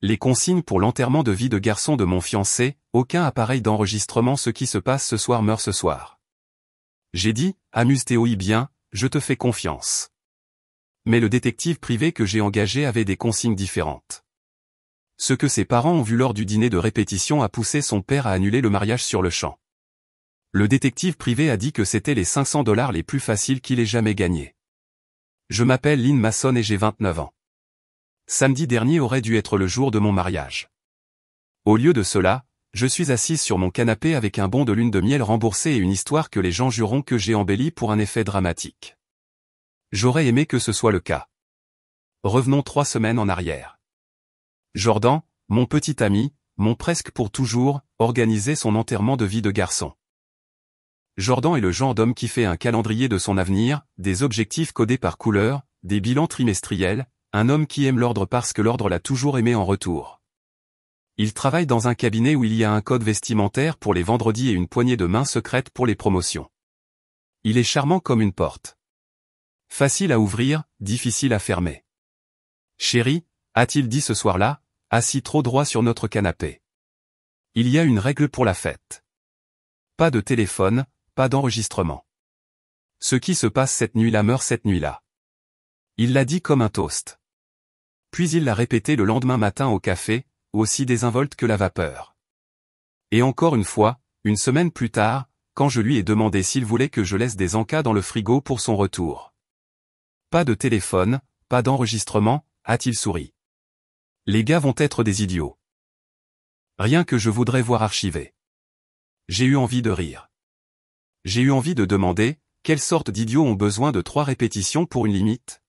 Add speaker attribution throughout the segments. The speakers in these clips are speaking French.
Speaker 1: Les consignes pour l'enterrement de vie de garçon de mon fiancé, aucun appareil d'enregistrement, ce qui se passe ce soir meurt ce soir. J'ai dit, amuse-toi bien, je te fais confiance. Mais le détective privé que j'ai engagé avait des consignes différentes. Ce que ses parents ont vu lors du dîner de répétition a poussé son père à annuler le mariage sur le champ. Le détective privé a dit que c'était les $500 les plus faciles qu'il ait jamais gagnés. Je m'appelle Lynn Mason et j'ai 29 ans. Samedi dernier aurait dû être le jour de mon mariage. Au lieu de cela, je suis assise sur mon canapé avec un bon de lune de miel remboursé et une histoire que les gens jureront que j'ai embellie pour un effet dramatique. J'aurais aimé que ce soit le cas. Revenons 3 semaines en arrière. Jordan, mon petit ami, mon presque pour toujours, organisait son enterrement de vie de garçon. Jordan est le genre d'homme qui fait un calendrier de son avenir, des objectifs codés par couleur, des bilans trimestriels, un homme qui aime l'ordre parce que l'ordre l'a toujours aimé en retour. Il travaille dans un cabinet où il y a un code vestimentaire pour les vendredis et une poignée de main secrète pour les promotions. Il est charmant comme une porte. Facile à ouvrir, difficile à fermer. Chérie, a-t-il dit ce soir-là, assis trop droit sur notre canapé. Il y a une règle pour la fête. Pas de téléphone, pas d'enregistrement. Ce qui se passe cette nuit-là meurt cette nuit-là. Il l'a dit comme un toast. Puis il l'a répété le lendemain matin au café, aussi désinvolte que la vapeur. Et encore une fois, une semaine plus tard, quand je lui ai demandé s'il voulait que je laisse des encas dans le frigo pour son retour. Pas de téléphone, pas d'enregistrement, a-t-il souri. Les gars vont être des idiots. Rien que je voudrais voir archivé. J'ai eu envie de rire. J'ai eu envie de demander, quelle sorte d'idiots ont besoin de 3 répétitions pour une limite?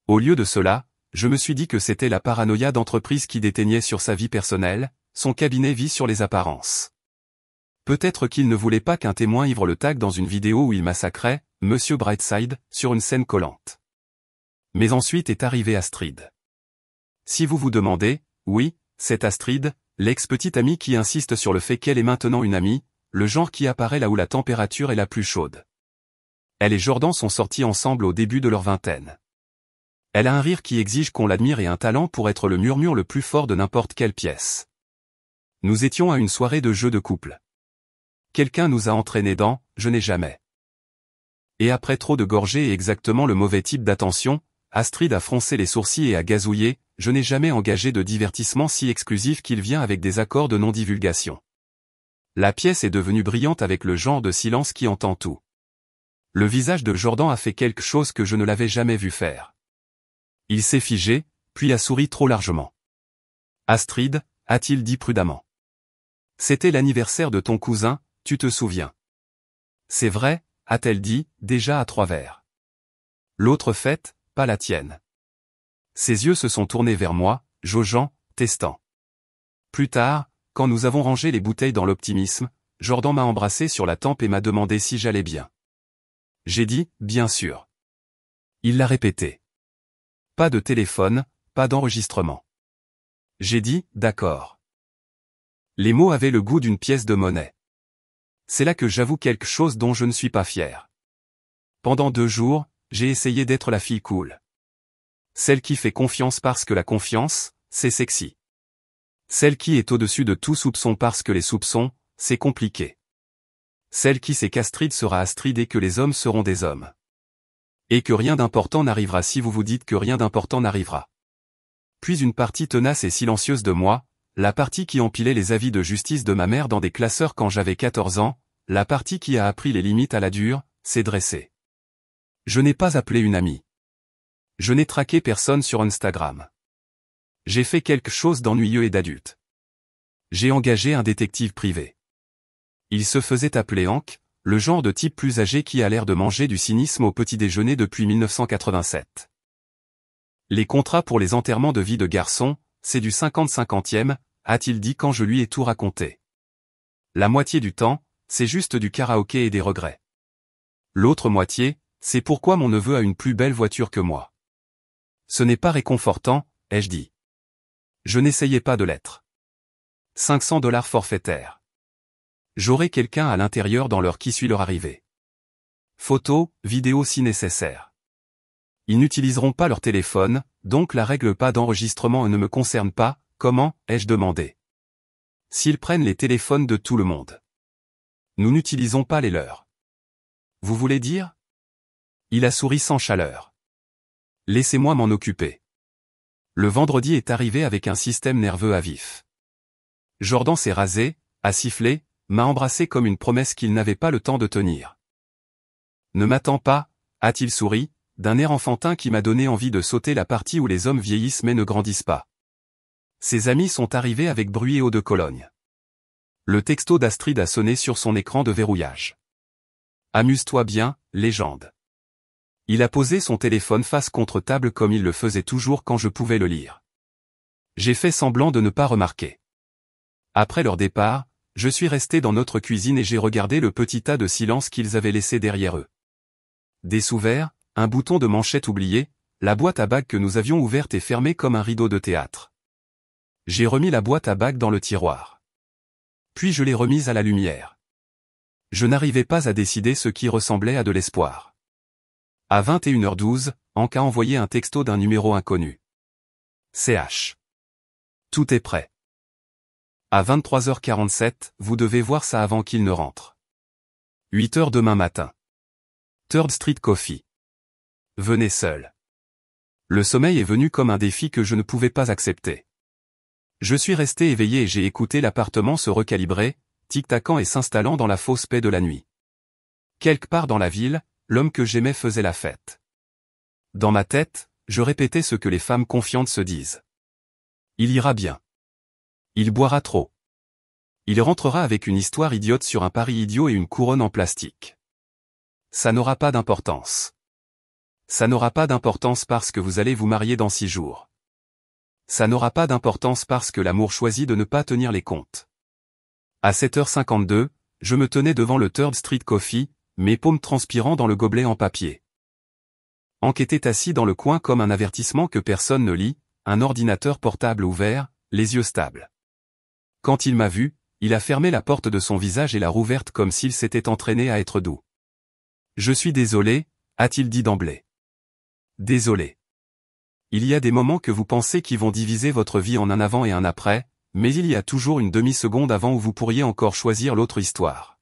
Speaker 1: Au lieu de cela, je me suis dit que c'était la paranoïa d'entreprise qui déteignait sur sa vie personnelle, son cabinet vit sur les apparences. Peut-être qu'il ne voulait pas qu'un témoin ivre le tag dans une vidéo où il massacrait Monsieur Brightside sur une scène collante. Mais ensuite est arrivée Astrid. Si vous vous demandez, oui, c'est Astrid, l'ex-petite amie qui insiste sur le fait qu'elle est maintenant une amie, le genre qui apparaît là où la température est la plus chaude. Elle et Jordan sont sortis ensemble au début de leur vingtaine. Elle a un rire qui exige qu'on l'admire et un talent pour être le murmure le plus fort de n'importe quelle pièce. Nous étions à une soirée de jeux de couple. Quelqu'un nous a entraînés dans « Je n'ai jamais ». Et après trop de gorgées et exactement le mauvais type d'attention, Astrid a froncé les sourcils et a gazouillé « Je n'ai jamais engagé de divertissement si exclusif qu'il vient avec des accords de non-divulgation ». La pièce est devenue brillante avec le genre de silence qui entend tout. Le visage de Jordan a fait quelque chose que je ne l'avais jamais vu faire. Il s'est figé, puis a souri trop largement. Astrid, a-t-il dit prudemment. C'était l'anniversaire de ton cousin, tu te souviens. C'est vrai, a-t-elle dit, déjà à 3 verres. L'autre fête, pas la tienne. Ses yeux se sont tournés vers moi, jaugeant, testant. Plus tard, quand nous avons rangé les bouteilles dans l'optimisme, Jordan m'a embrassé sur la tempe et m'a demandé si j'allais bien. J'ai dit, bien sûr. Il l'a répété. Pas de téléphone, pas d'enregistrement. J'ai dit, d'accord. Les mots avaient le goût d'une pièce de monnaie. C'est là que j'avoue quelque chose dont je ne suis pas fier. Pendant 2 jours, j'ai essayé d'être la fille cool. Celle qui fait confiance parce que la confiance, c'est sexy. Celle qui est au-dessus de tout soupçon parce que les soupçons, c'est compliqué. Celle qui sait qu'Astrid sera Astrid et que les hommes seront des hommes. Et que rien d'important n'arrivera si vous vous dites que rien d'important n'arrivera. Puis une partie tenace et silencieuse de moi, la partie qui empilait les avis de justice de ma mère dans des classeurs quand j'avais 14 ans, la partie qui a appris les limites à la dure, s'est dressée. Je n'ai pas appelé une amie. Je n'ai traqué personne sur Instagram. J'ai fait quelque chose d'ennuyeux et d'adulte. J'ai engagé un détective privé. Il se faisait appeler Hank, le genre de type plus âgé qui a l'air de manger du cynisme au petit déjeuner depuis 1987. Les contrats pour les enterrements de vie de garçon, c'est du 50-50e, a-t-il dit quand je lui ai tout raconté. La moitié du temps, c'est juste du karaoké et des regrets. L'autre moitié, c'est pourquoi mon neveu a une plus belle voiture que moi. Ce n'est pas réconfortant, ai-je dit. Je n'essayais pas de l'être. $500 forfaitaires. J'aurai quelqu'un à l'intérieur dans l'heure qui suit leur arrivée. Photos, vidéos si nécessaire. Ils n'utiliseront pas leur téléphone, donc la règle pas d'enregistrement ne me concerne pas, comment, ai-je demandé. S'ils prennent les téléphones de tout le monde. Nous n'utilisons pas les leurs. Vous voulez dire? Il a souri sans chaleur. Laissez-moi m'en occuper. Le vendredi est arrivé avec un système nerveux à vif. Jordan s'est rasé, a sifflé, m'a embrassé comme une promesse qu'il n'avait pas le temps de tenir. Ne m'attends pas, a-t-il souri, d'un air enfantin qui m'a donné envie de sauter la partie où les hommes vieillissent mais ne grandissent pas. Ses amis sont arrivés avec bruit et eau de Cologne. Le texto d'Astrid a sonné sur son écran de verrouillage. Amuse-toi bien, légende. Il a posé son téléphone face contre table comme il le faisait toujours quand je pouvais le lire. J'ai fait semblant de ne pas remarquer. Après leur départ, je suis resté dans notre cuisine et j'ai regardé le petit tas de silence qu'ils avaient laissé derrière eux. Des sous-verres, un bouton de manchette oublié, la boîte à bagues que nous avions ouverte et fermée comme un rideau de théâtre. J'ai remis la boîte à bagues dans le tiroir. Puis je l'ai remise à la lumière. Je n'arrivais pas à décider ce qui ressemblait à de l'espoir. À 21h12, Hank a envoyé un texto d'un numéro inconnu. CH. Tout est prêt. À 23h47, vous devez voir ça avant qu'il ne rentre. 8h demain matin. 3rd Street Coffee. Venez seul. Le sommeil est venu comme un défi que je ne pouvais pas accepter. Je suis resté éveillé et j'ai écouté l'appartement se recalibrer, tic-tacant et s'installant dans la fausse paix de la nuit. Quelque part dans la ville, l'homme que j'aimais faisait la fête. Dans ma tête, je répétais ce que les femmes confiantes se disent. Il ira bien. Il boira trop. Il rentrera avec une histoire idiote sur un pari idiot et une couronne en plastique. Ça n'aura pas d'importance. Ça n'aura pas d'importance parce que vous allez vous marier dans 6 jours. Ça n'aura pas d'importance parce que l'amour choisit de ne pas tenir les comptes. À 7h52, je me tenais devant le 3rd Street Coffee, mes paumes transpirant dans le gobelet en papier. Hank était assis dans le coin comme un avertissement que personne ne lit, un ordinateur portable ouvert, les yeux stables. Quand il m'a vu, il a fermé la porte de son visage et l'a rouverte comme s'il s'était entraîné à être doux. Je suis désolé, a-t-il dit d'emblée. Désolé. Il y a des moments que vous pensez qui vont diviser votre vie en un avant et un après, mais il y a toujours une demi-seconde avant où vous pourriez encore choisir l'autre histoire.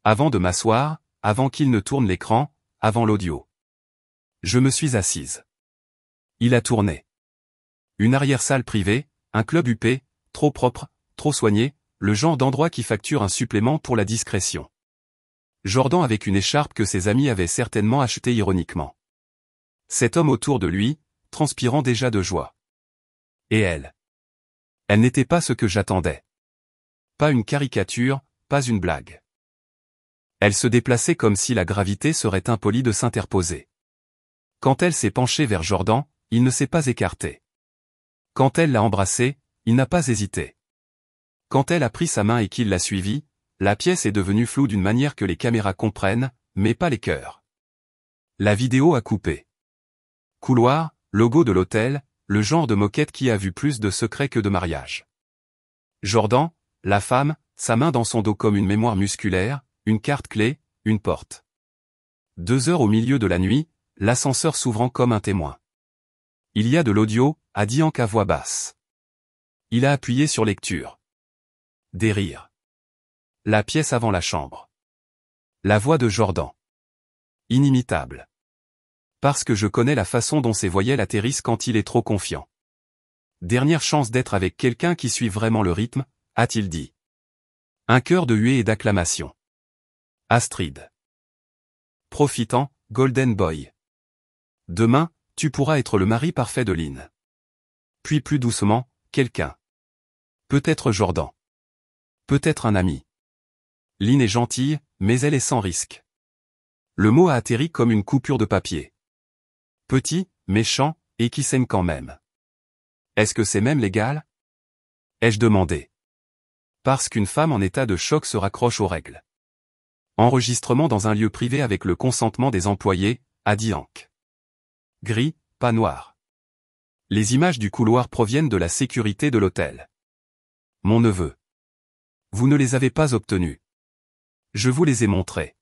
Speaker 1: Avant de m'asseoir, avant qu'il ne tourne l'écran, avant l'audio. Je me suis assise. Il a tourné. Une arrière-salle privée, un club huppé, trop propre, trop soigné, le genre d'endroit qui facture un supplément pour la discrétion. Jordan avec une écharpe que ses amis avaient certainement achetée ironiquement. Cet homme autour de lui, transpirant déjà de joie. Et elle. Elle n'était pas ce que j'attendais. Pas une caricature, pas une blague. Elle se déplaçait comme si la gravité serait impolie de s'interposer. Quand elle s'est penchée vers Jordan, il ne s'est pas écarté. Quand elle l'a embrassé, il n'a pas hésité. Quand elle a pris sa main et qu'il l'a suivie, la pièce est devenue floue d'une manière que les caméras comprennent, mais pas les cœurs. La vidéo a coupé. Couloir, logo de l'hôtel, le genre de moquette qui a vu plus de secrets que de mariage. Jordan, la femme, sa main dans son dos comme une mémoire musculaire, une carte clé, une porte. 2 heures au milieu de la nuit, l'ascenseur s'ouvrant comme un témoin. Il y a de l'audio, a dit Hank à voix basse. Il a appuyé sur lecture. Des rires. La pièce avant la chambre. La voix de Jordan. Inimitable. Parce que je connais la façon dont ces voyelles atterrissent quand il est trop confiant. Dernière chance d'être avec quelqu'un qui suit vraiment le rythme, a-t-il dit. Un chœur de huées et d'acclamations. Astrid. Profitant, Golden Boy. Demain, tu pourras être le mari parfait de Lynn. Puis plus doucement, quelqu'un. Peut-être Jordan. Peut-être un ami. Lynn est gentille, mais elle est sans risque. Le mot a atterri comme une coupure de papier. Petit, méchant, et qui s'aime quand même. Est-ce que c'est même légal? Ai-je demandé. Parce qu'une femme en état de choc se raccroche aux règles. Enregistrement dans un lieu privé avec le consentement des employés, a dit Hank. Gris, pas noir. Les images du couloir proviennent de la sécurité de l'hôtel. Mon neveu. Vous ne les avez pas obtenues. Je vous les ai montrées.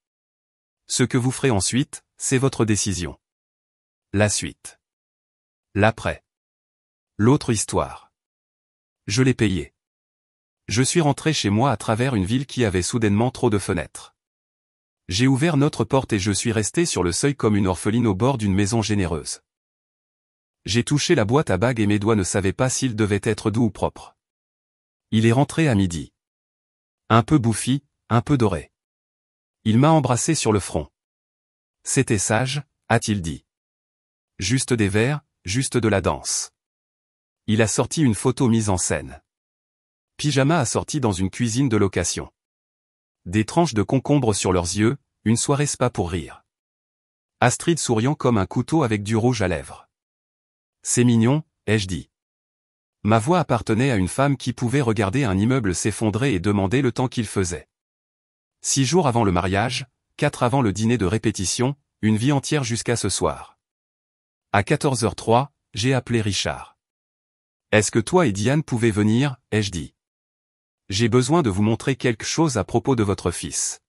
Speaker 1: Ce que vous ferez ensuite, c'est votre décision. La suite. L'après. L'autre histoire. Je l'ai payé. Je suis rentré chez moi à travers une ville qui avait soudainement trop de fenêtres. J'ai ouvert notre porte et je suis resté sur le seuil comme une orpheline au bord d'une maison généreuse. J'ai touché la boîte à bagues et mes doigts ne savaient pas s'ils devaient être doux ou propres. Il est rentré à midi. Un peu bouffi, un peu doré. Il m'a embrassé sur le front. C'était sage, a-t-il dit. Juste des verres, juste de la danse. Il a sorti une photo mise en scène. Pyjama assorti dans une cuisine de location. Des tranches de concombre sur leurs yeux, une soirée spa pour rire. Astrid souriant comme un couteau avec du rouge à lèvres. C'est mignon, ai-je dit. Ma voix appartenait à une femme qui pouvait regarder un immeuble s'effondrer et demander le temps qu'il faisait. 6 jours avant le mariage, 4 avant le dîner de répétition, une vie entière jusqu'à ce soir. À 14h03, j'ai appelé Richard. Est-ce que toi et Diane pouvez venir, ai-je dit. J'ai besoin de vous montrer quelque chose à propos de votre fils.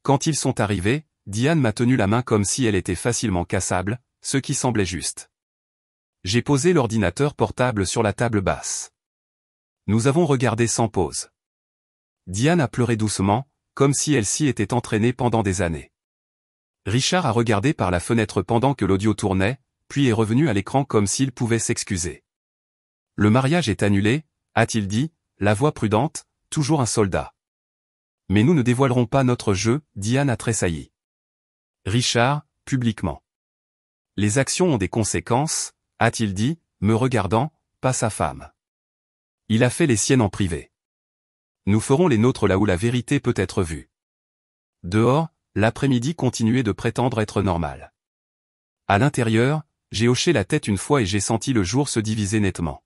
Speaker 1: Quand ils sont arrivés, Diane m'a tenu la main comme si elle était facilement cassable, ce qui semblait juste. J'ai posé l'ordinateur portable sur la table basse. Nous avons regardé sans pause. Diane a pleuré doucement, comme si elle s'y était entraînée pendant des années. Richard a regardé par la fenêtre pendant que l'audio tournait, puis est revenu à l'écran comme s'il pouvait s'excuser. Le mariage est annulé, a-t-il dit, la voix prudente, toujours un soldat. Mais nous ne dévoilerons pas notre jeu, Diane a tressailli. Richard, publiquement. Les actions ont des conséquences, a-t-il dit, me regardant, pas sa femme. Il a fait les siennes en privé. Nous ferons les nôtres là où la vérité peut être vue. Dehors, l'après-midi continuait de prétendre être normal. À l'intérieur, j'ai hoché la tête une fois et j'ai senti le jour se diviser nettement.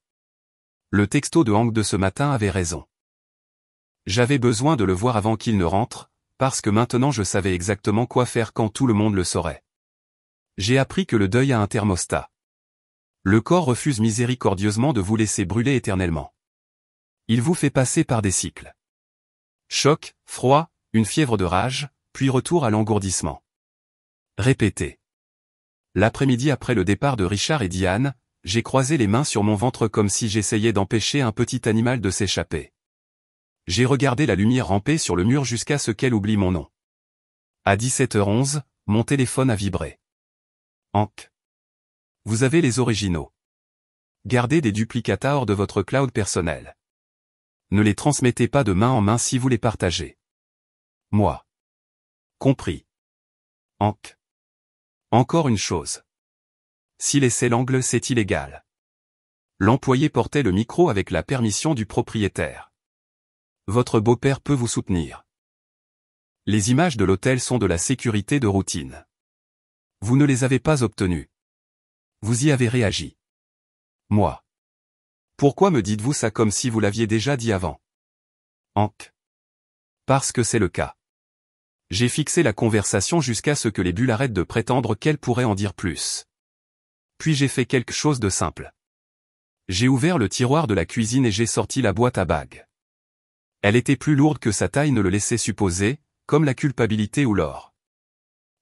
Speaker 1: Le texto de Hank de ce matin avait raison. J'avais besoin de le voir avant qu'il ne rentre, parce que maintenant je savais exactement quoi faire quand tout le monde le saurait. J'ai appris que le deuil a un thermostat. Le corps refuse miséricordieusement de vous laisser brûler éternellement. Il vous fait passer par des cycles. Choc, froid, une fièvre de rage, puis retour à l'engourdissement. Répétez. L'après-midi après le départ de Richard et Diane, j'ai croisé les mains sur mon ventre comme si j'essayais d'empêcher un petit animal de s'échapper. J'ai regardé la lumière ramper sur le mur jusqu'à ce qu'elle oublie mon nom. À 17h11, mon téléphone a vibré. Hank. Vous avez les originaux. Gardez des duplicata hors de votre cloud personnel. Ne les transmettez pas de main en main si vous les partagez. Moi. Compris. Hank. Encore une chose. Si laisser l'angle c'est illégal. L'employé portait le micro avec la permission du propriétaire. Votre beau-père peut vous soutenir. Les images de l'hôtel sont de la sécurité de routine. Vous ne les avez pas obtenues. Vous y avez réagi. Moi. Pourquoi me dites-vous ça comme si vous l'aviez déjà dit avant? Hank. Parce que c'est le cas. J'ai fixé la conversation jusqu'à ce que les bulles arrêtent de prétendre qu'elles pourraient en dire plus. Puis j'ai fait quelque chose de simple. J'ai ouvert le tiroir de la cuisine et j'ai sorti la boîte à bagues. Elle était plus lourde que sa taille ne le laissait supposer, comme la culpabilité ou l'or.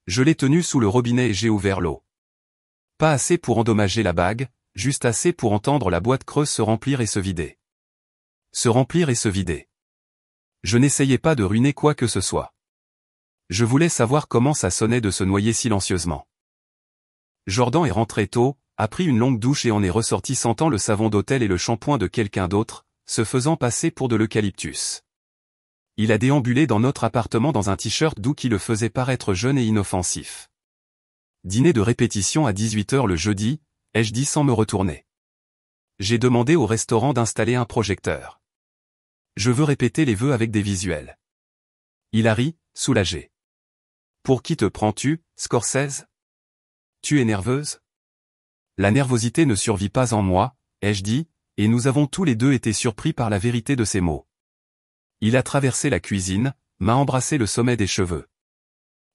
Speaker 1: Je l'ai tenue sous le robinet et j'ai ouvert l'eau. Pas assez pour endommager la bague, juste assez pour entendre la boîte creuse se remplir et se vider. Se remplir et se vider. Je n'essayais pas de ruiner quoi que ce soit. Je voulais savoir comment ça sonnait de se noyer silencieusement. Jordan est rentré tôt, a pris une longue douche et en est ressorti sentant le savon d'hôtel et le shampoing de quelqu'un d'autre, se faisant passer pour de l'eucalyptus. Il a déambulé dans notre appartement dans un t-shirt doux qui le faisait paraître jeune et inoffensif. Dîner de répétition à 18h le jeudi, ai-je dit sans me retourner. J'ai demandé au restaurant d'installer un projecteur. Je veux répéter les vœux avec des visuels. Il a ri, soulagé. Pour qui te prends-tu, Scorsese? Tu es nerveuse? La nervosité ne survit pas en moi, ai-je dit, et nous avons tous les deux été surpris par la vérité de ces mots. Il a traversé la cuisine, m'a embrassé le sommet des cheveux.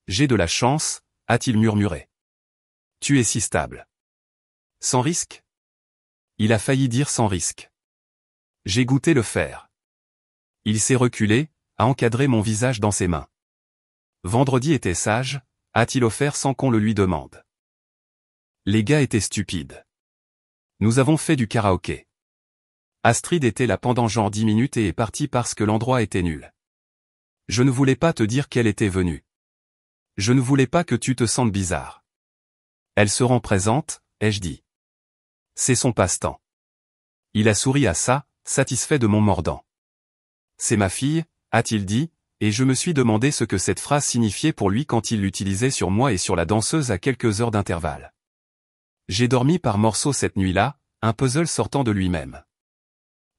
Speaker 1: J'ai de la chance, a-t-il murmuré. Tu es si stable. Sans risque? Il a failli dire sans risque. J'ai goûté le fer. Il s'est reculé, a encadré mon visage dans ses mains. Vendredi était sage, a-t-il offert sans qu'on le lui demande. Les gars étaient stupides. Nous avons fait du karaoké. Astrid était là pendant genre 10 minutes et est partie parce que l'endroit était nul. Je ne voulais pas te dire qu'elle était venue. Je ne voulais pas que tu te sentes bizarre. Elle se rend présente, ai-je dit. C'est son passe-temps. Il a souri à ça, satisfait de mon mordant. C'est ma fille, a-t-il dit, et je me suis demandé ce que cette phrase signifiait pour lui quand il l'utilisait sur moi et sur la danseuse à quelques heures d'intervalle. J'ai dormi par morceaux cette nuit-là, un puzzle sortant de lui-même.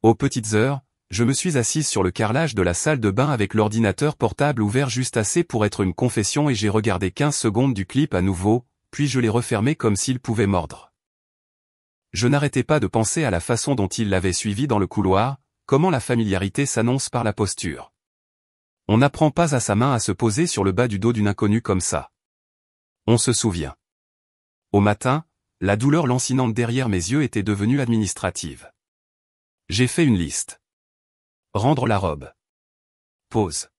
Speaker 1: Aux petites heures, je me suis assise sur le carrelage de la salle de bain avec l'ordinateur portable ouvert juste assez pour être une confession et j'ai regardé 15 secondes du clip à nouveau, puis je l'ai refermé comme s'il pouvait mordre. Je n'arrêtais pas de penser à la façon dont il l'avait suivi dans le couloir, comment la familiarité s'annonce par la posture. On n'apprend pas à sa main à se poser sur le bas du dos d'une inconnue comme ça. On se souvient. Au matin, la douleur lancinante derrière mes yeux était devenue administrative. J'ai fait une liste. Rendre la robe. Pause.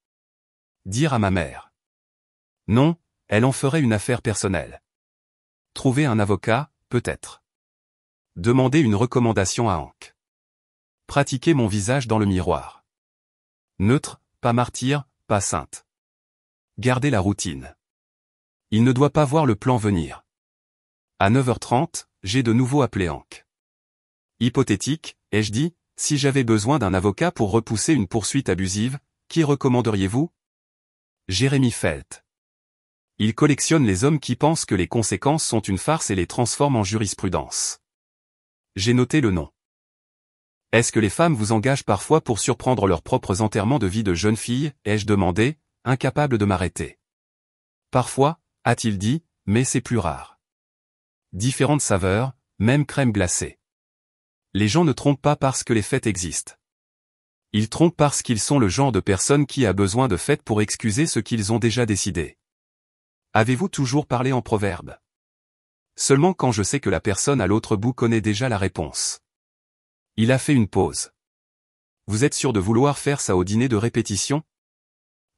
Speaker 1: Dire à ma mère. Non, elle en ferait une affaire personnelle. Trouver un avocat, peut-être. Demander une recommandation à Hank. Pratiquer mon visage dans le miroir. Neutre, pas martyr, pas sainte. Garder la routine. Il ne doit pas voir le plan venir. À 9h30, j'ai de nouveau appelé Hank. Hypothétique, ai-je dit, si j'avais besoin d'un avocat pour repousser une poursuite abusive, qui recommanderiez-vous? Jérémy Felt. Il collectionne les hommes qui pensent que les conséquences sont une farce et les transforme en jurisprudence. J'ai noté le nom. Est-ce que les femmes vous engagent parfois pour surprendre leurs propres enterrements de vie de jeunes filles, ai-je demandé, incapable de m'arrêter. Parfois, a-t-il dit, mais c'est plus rare. Différentes saveurs, même crème glacée. Les gens ne trompent pas parce que les fêtes existent. Ils trompent parce qu'ils sont le genre de personne qui a besoin de fêtes pour excuser ce qu'ils ont déjà décidé. Avez-vous toujours parlé en proverbe? Seulement quand je sais que la personne à l'autre bout connaît déjà la réponse. Il a fait une pause. Vous êtes sûr de vouloir faire ça au dîner de répétition?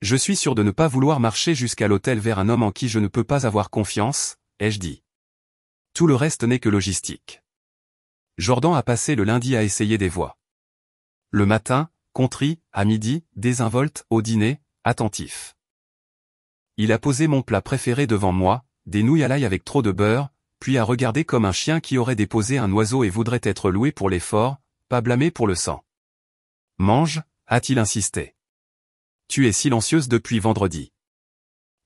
Speaker 1: Je suis sûr de ne pas vouloir marcher jusqu'à l'hôtel vers un homme en qui je ne peux pas avoir confiance, ai-je dit. Tout le reste n'est que logistique. Jordan a passé le lundi à essayer des voies. Le matin, contrit, à midi, désinvolte, au dîner, attentif. Il a posé mon plat préféré devant moi, des nouilles à l'ail avec trop de beurre, puis a regardé comme un chien qui aurait déposé un oiseau et voudrait être loué pour l'effort, pas blâmé pour le sang. Mange, a-t-il insisté. Tu es silencieuse depuis vendredi.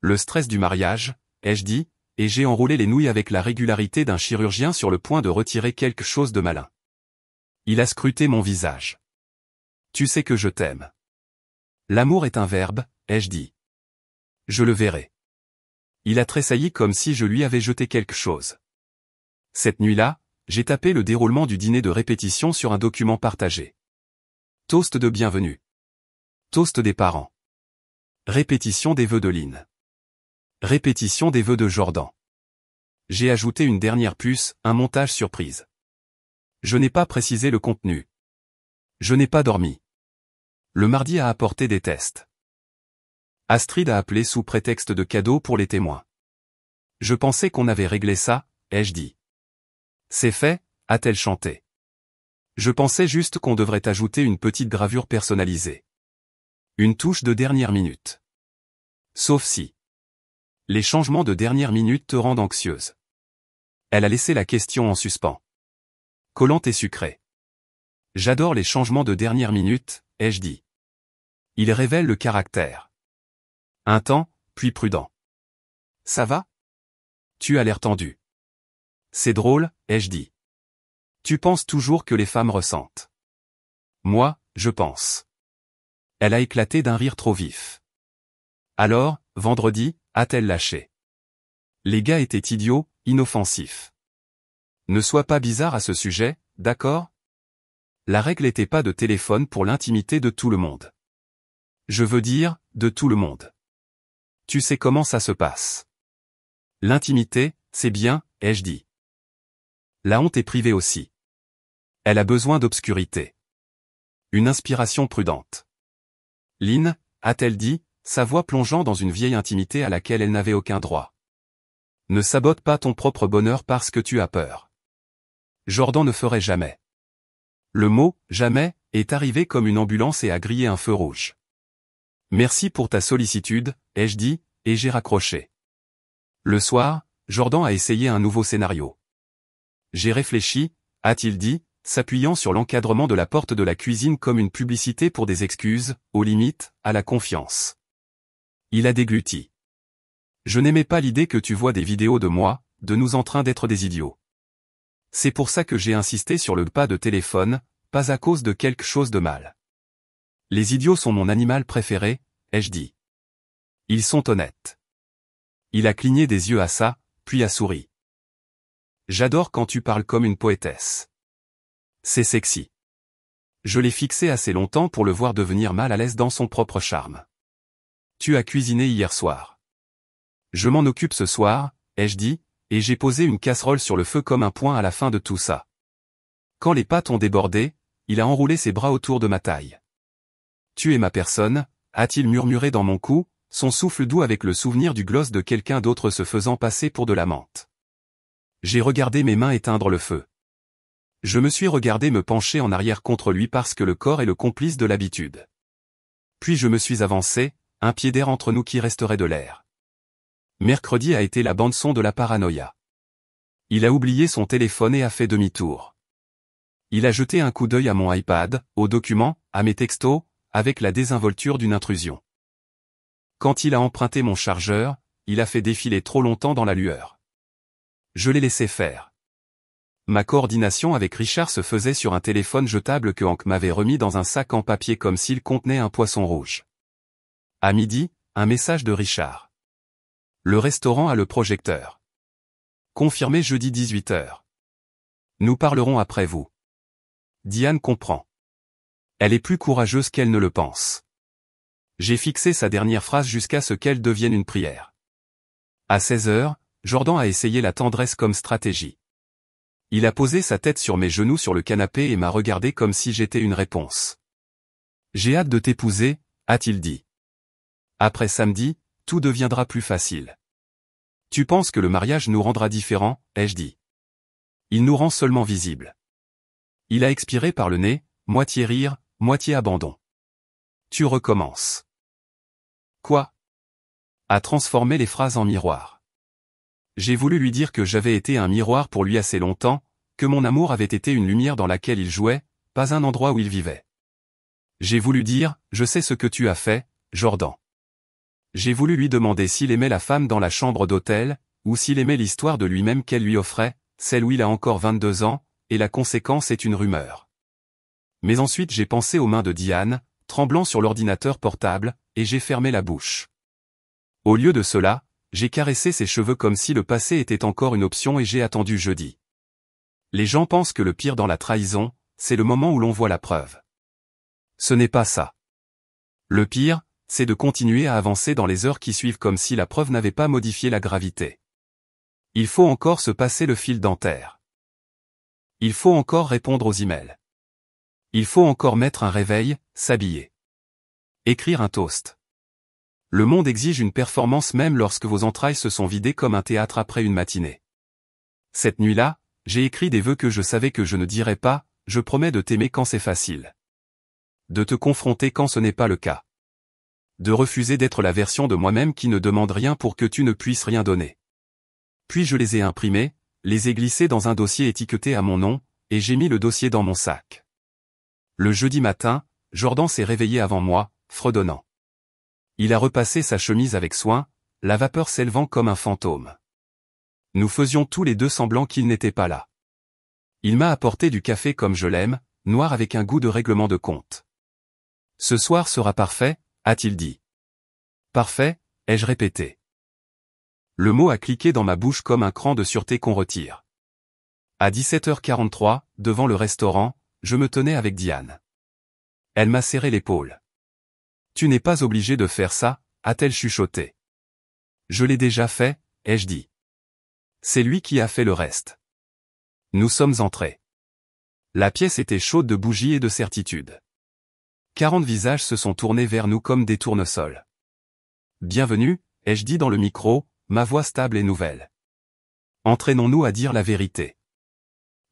Speaker 1: Le stress du mariage, ai-je dit, et j'ai enroulé les nouilles avec la régularité d'un chirurgien sur le point de retirer quelque chose de malin. Il a scruté mon visage. Tu sais que je t'aime. L'amour est un verbe, ai-je dit. Je le verrai. Il a tressailli comme si je lui avais jeté quelque chose. Cette nuit-là, j'ai tapé le déroulement du dîner de répétition sur un document partagé. Toast de bienvenue. Toast des parents. Répétition des vœux de Lynn. Répétition des vœux de Jordan. J'ai ajouté une dernière puce, un montage surprise. Je n'ai pas précisé le contenu. Je n'ai pas dormi. Le mardi a apporté des tests. Astrid a appelé sous prétexte de cadeau pour les témoins. Je pensais qu'on avait réglé ça, ai-je dit. C'est fait, a-t-elle chanté. Je pensais juste qu'on devrait ajouter une petite gravure personnalisée. Une touche de dernière minute. Sauf si. Les changements de dernière minute te rendent anxieuse. Elle a laissé la question en suspens. Collante et sucrée. J'adore les changements de dernière minute, ai-je dit. Ils révèlent le caractère. Un temps, puis prudent. Ça va? Tu as l'air tendu. C'est drôle, ai-je dit. Tu penses toujours que les femmes ressentent. Moi, je pense. Elle a éclaté d'un rire trop vif. Alors, vendredi, a-t-elle lâché. Les gars étaient idiots, inoffensifs. Ne sois pas bizarre à ce sujet, d'accord? La règle n'était pas de téléphone pour l'intimité de tout le monde. Je veux dire, de tout le monde. Tu sais comment ça se passe. L'intimité, c'est bien, ai-je dit. La honte est privée aussi. Elle a besoin d'obscurité. Une inspiration prudente. Lynn, a-t-elle dit, sa voix plongeant dans une vieille intimité à laquelle elle n'avait aucun droit. Ne sabote pas ton propre bonheur parce que tu as peur. Jordan ne ferait jamais. Le mot « jamais » est arrivé comme une ambulance et a grillé un feu rouge. Merci pour ta sollicitude, ai-je dit, et j'ai raccroché. Le soir, Jordan a essayé un nouveau scénario. J'ai réfléchi, a-t-il dit, s'appuyant sur l'encadrement de la porte de la cuisine comme une publicité pour des excuses, aux limites, à la confiance. Il a dégluti. Je n'aimais pas l'idée que tu vois des vidéos de moi, de nous en train d'être des idiots. C'est pour ça que j'ai insisté sur le pas de téléphone, pas à cause de quelque chose de mal. Les idiots sont mon animal préféré, ai-je dit. Ils sont honnêtes. Il a cligné des yeux à ça, puis a souri. J'adore quand tu parles comme une poétesse. C'est sexy. Je l'ai fixé assez longtemps pour le voir devenir mal à l'aise dans son propre charme. Tu as cuisiné hier soir. Je m'en occupe ce soir, ai-je dit, et j'ai posé une casserole sur le feu comme un point à la fin de tout ça. Quand les pâtes ont débordé, il a enroulé ses bras autour de ma taille. Tu es ma personne, a-t-il murmuré dans mon cou, son souffle doux avec le souvenir du gloss de quelqu'un d'autre se faisant passer pour de la menthe. J'ai regardé mes mains éteindre le feu. Je me suis regardé me pencher en arrière contre lui parce que le corps est le complice de l'habitude. Puis je me suis avancé, un pied d'air entre nous qui resterait de l'air. Mercredi a été la bande-son de la paranoïa. Il a oublié son téléphone et a fait demi-tour. Il a jeté un coup d'œil à mon iPad, aux documents, à mes textos, avec la désinvolture d'une intrusion. Quand il a emprunté mon chargeur, il a fait défiler trop longtemps dans la lueur. Je l'ai laissé faire. Ma coordination avec Richard se faisait sur un téléphone jetable que Hank m'avait remis dans un sac en papier comme s'il contenait un poisson rouge. À midi, un message de Richard. Le restaurant a le projecteur. Confirmé jeudi 18h. Nous parlerons après vous. Diane comprend. Elle est plus courageuse qu'elle ne le pense. J'ai fixé sa dernière phrase jusqu'à ce qu'elle devienne une prière. À 16h, Jordan a essayé la tendresse comme stratégie. Il a posé sa tête sur mes genoux sur le canapé et m'a regardé comme si j'étais une réponse. J'ai hâte de t'épouser, a-t-il dit. Après samedi, tout deviendra plus facile. Tu penses que le mariage nous rendra différents, ai-je dit. Il nous rend seulement visibles. Il a expiré par le nez, moitié rire, moitié abandon. Tu recommences. Quoi? A transformé les phrases en miroir. J'ai voulu lui dire que j'avais été un miroir pour lui assez longtemps, que mon amour avait été une lumière dans laquelle il jouait, pas un endroit où il vivait. J'ai voulu dire, je sais ce que tu as fait, Jordan. J'ai voulu lui demander s'il aimait la femme dans la chambre d'hôtel, ou s'il aimait l'histoire de lui-même qu'elle lui offrait, celle où il a encore 22 ans, et la conséquence est une rumeur. Mais ensuite j'ai pensé aux mains de Diane, tremblant sur l'ordinateur portable, et j'ai fermé la bouche. Au lieu de cela, j'ai caressé ses cheveux comme si le passé était encore une option et j'ai attendu jeudi. Les gens pensent que le pire dans la trahison, c'est le moment où l'on voit la preuve. Ce n'est pas ça. Le pire, c'est de continuer à avancer dans les heures qui suivent comme si la preuve n'avait pas modifié la gravité. Il faut encore se passer le fil dentaire. Il faut encore répondre aux emails. Il faut encore mettre un réveil, s'habiller. Écrire un toast. Le monde exige une performance même lorsque vos entrailles se sont vidées comme un théâtre après une matinée. Cette nuit-là, j'ai écrit des vœux que je savais que je ne dirais pas, je promets de t'aimer quand c'est facile. De te confronter quand ce n'est pas le cas. De refuser d'être la version de moi-même qui ne demande rien pour que tu ne puisses rien donner. Puis je les ai imprimés, les ai glissés dans un dossier étiqueté à mon nom, et j'ai mis le dossier dans mon sac. Le jeudi matin, Jordan s'est réveillé avant moi, fredonnant. Il a repassé sa chemise avec soin, la vapeur s'élevant comme un fantôme. Nous faisions tous les deux semblant qu'il n'était pas là. Il m'a apporté du café comme je l'aime, noir avec un goût de règlement de compte. Ce soir sera parfait, a-t-il dit. Parfait, ai-je répété. Le mot a cliqué dans ma bouche comme un cran de sûreté qu'on retire. À 17h43, devant le restaurant, je me tenais avec Diane. Elle m'a serré l'épaule. Tu n'es pas obligé de faire ça, a-t-elle chuchoté. Je l'ai déjà fait, ai-je dit. C'est lui qui a fait le reste. Nous sommes entrés. La pièce était chaude de bougies et de certitude. 40 visages se sont tournés vers nous comme des tournesols. Bienvenue, ai-je dit dans le micro, ma voix stable et nouvelle. Entraînons-nous à dire la vérité.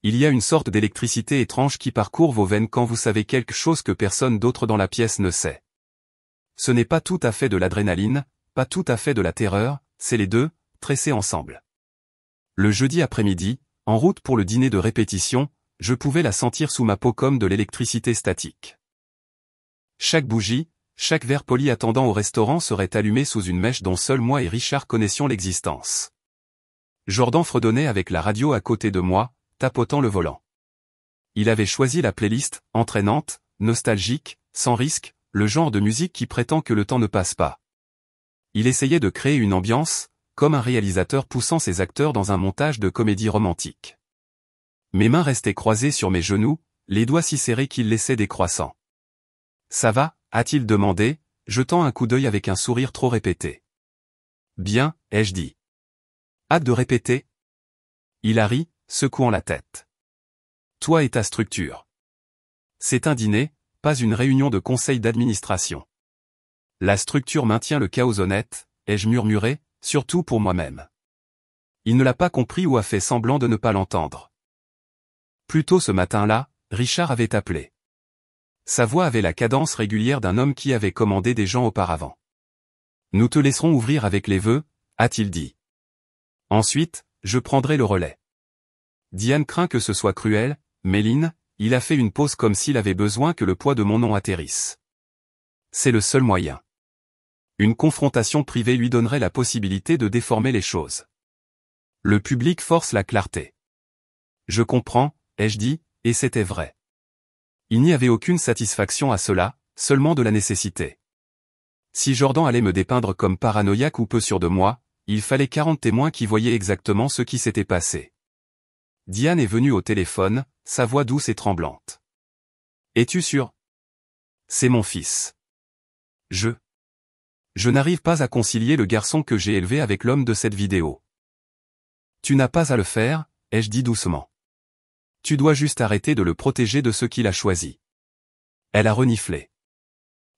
Speaker 1: Il y a une sorte d'électricité étrange qui parcourt vos veines quand vous savez quelque chose que personne d'autre dans la pièce ne sait. Ce n'est pas tout à fait de l'adrénaline, pas tout à fait de la terreur, c'est les deux, tressés ensemble. Le jeudi après-midi, en route pour le dîner de répétition, je pouvais la sentir sous ma peau comme de l'électricité statique. Chaque bougie, chaque verre poli attendant au restaurant serait allumé sous une mèche dont seul moi et Richard connaissions l'existence. Jordan fredonnait avec la radio à côté de moi, tapotant le volant. Il avait choisi la playlist, entraînante, nostalgique, sans risque, le genre de musique qui prétend que le temps ne passe pas. Il essayait de créer une ambiance, comme un réalisateur poussant ses acteurs dans un montage de comédie romantique. Mes mains restaient croisées sur mes genoux, les doigts si serrés qu'ils laissaient des croissants. « Ça va ?» a-t-il demandé, jetant un coup d'œil avec un sourire trop répété. « Bien », ai-je dit. « Hâte de répéter ?» Il a ri, secouant la tête. « Toi et ta structure. C'est un dîner, pas une réunion de conseil d'administration. La structure maintient le chaos honnête, ai-je murmuré, surtout pour moi-même. Il ne l'a pas compris ou a fait semblant de ne pas l'entendre. Plus tôt ce matin-là, Richard avait appelé. Sa voix avait la cadence régulière d'un homme qui avait commandé des gens auparavant. « Nous te laisserons ouvrir avec les vœux », a-t-il dit. « Ensuite, je prendrai le relais. » Diane craint que ce soit cruel, Méline, il a fait une pause comme s'il avait besoin que le poids de mon nom atterrisse. C'est le seul moyen. Une confrontation privée lui donnerait la possibilité de déformer les choses. Le public force la clarté. Je comprends, ai-je dit, et c'était vrai. Il n'y avait aucune satisfaction à cela, seulement de la nécessité. Si Jordan allait me dépeindre comme paranoïaque ou peu sûr de moi, il fallait 40 témoins qui voyaient exactement ce qui s'était passé. Diane est venue au téléphone, sa voix douce et tremblante. « Es-tu sûr ? C'est mon fils. Je n'arrive pas à concilier le garçon que j'ai élevé avec l'homme de cette vidéo. Tu n'as pas à le faire, ai-je dit doucement. Tu dois juste arrêter de le protéger de ce qu'il a choisi. » Elle a reniflé.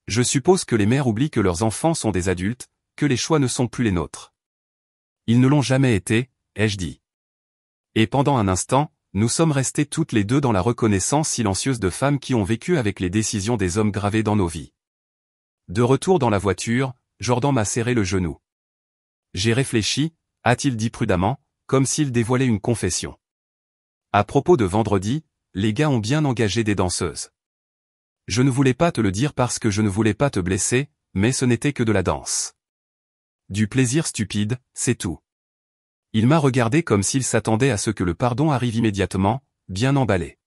Speaker 1: Je suppose que les mères oublient que leurs enfants sont des adultes, que les choix ne sont plus les nôtres. Ils ne l'ont jamais été, ai-je dit. Et pendant un instant, nous sommes restés toutes les deux dans la reconnaissance silencieuse de femmes qui ont vécu avec les décisions des hommes gravées dans nos vies. De retour dans la voiture, Jordan m'a serré le genou. J'ai réfléchi, a-t-il dit prudemment, comme s'il dévoilait une confession. À propos de vendredi, les gars ont bien engagé des danseuses. Je ne voulais pas te le dire parce que je ne voulais pas te blesser, mais ce n'était que de la danse. Du plaisir stupide, c'est tout. Il m'a regardé comme s'il s'attendait à ce que le pardon arrive immédiatement, bien emballé.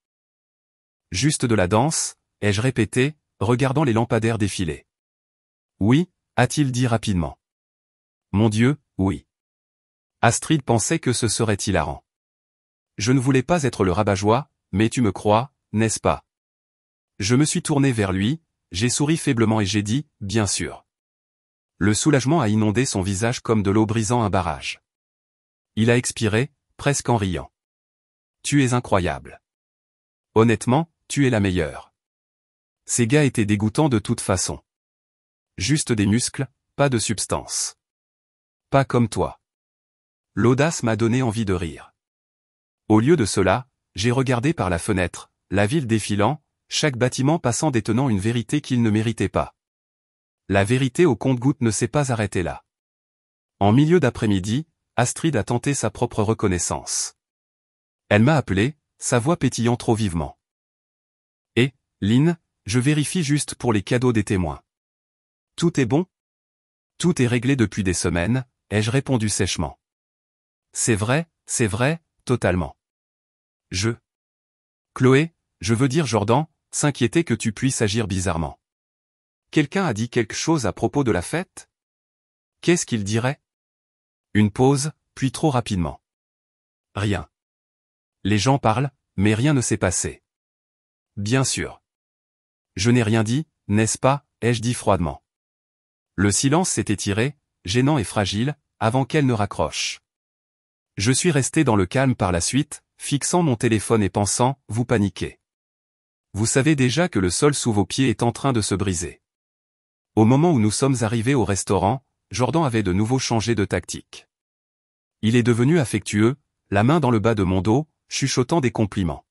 Speaker 1: Juste de la danse, ai-je répété, regardant les lampadaires défiler. Oui, a-t-il dit rapidement. Mon Dieu, oui. Astrid pensait que ce serait hilarant. Je ne voulais pas être le rabat-joie, mais tu me crois, n'est-ce pas? Je me suis tourné vers lui, j'ai souri faiblement et j'ai dit, bien sûr. Le soulagement a inondé son visage comme de l'eau brisant un barrage. Il a expiré, presque en riant. Tu es incroyable. Honnêtement, tu es la meilleure. Ces gars étaient dégoûtants de toute façon. Juste des muscles, pas de substance. Pas comme toi. L'audace m'a donné envie de rire. Au lieu de cela, j'ai regardé par la fenêtre, la ville défilant, chaque bâtiment passant détenant une vérité qu'il ne méritait pas. La vérité au compte-gouttes ne s'est pas arrêtée là. En milieu d'après-midi, Astrid a tenté sa propre reconnaissance. Elle m'a appelé, sa voix pétillant trop vivement. Et, Lynn, je vérifie juste pour les cadeaux des témoins. Tout est bon? Tout est réglé depuis des semaines, ai-je répondu sèchement. C'est vrai, totalement. Chloé, je veux dire Jordan, s'inquiétait que tu puisses agir bizarrement. Quelqu'un a dit quelque chose à propos de la fête? Qu'est-ce qu'il dirait? Une pause, puis trop rapidement. Rien. Les gens parlent, mais rien ne s'est passé. Bien sûr. Je n'ai rien dit, n'est-ce pas, ai-je dit froidement. Le silence s'est étiré, gênant et fragile, avant qu'elle ne raccroche. Je suis resté dans le calme par la suite, fixant mon téléphone et pensant, vous paniquez. Vous savez déjà que le sol sous vos pieds est en train de se briser. Au moment où nous sommes arrivés au restaurant, Jordan avait de nouveau changé de tactique. Il est devenu affectueux, la main dans le bas de mon dos, chuchotant des compliments.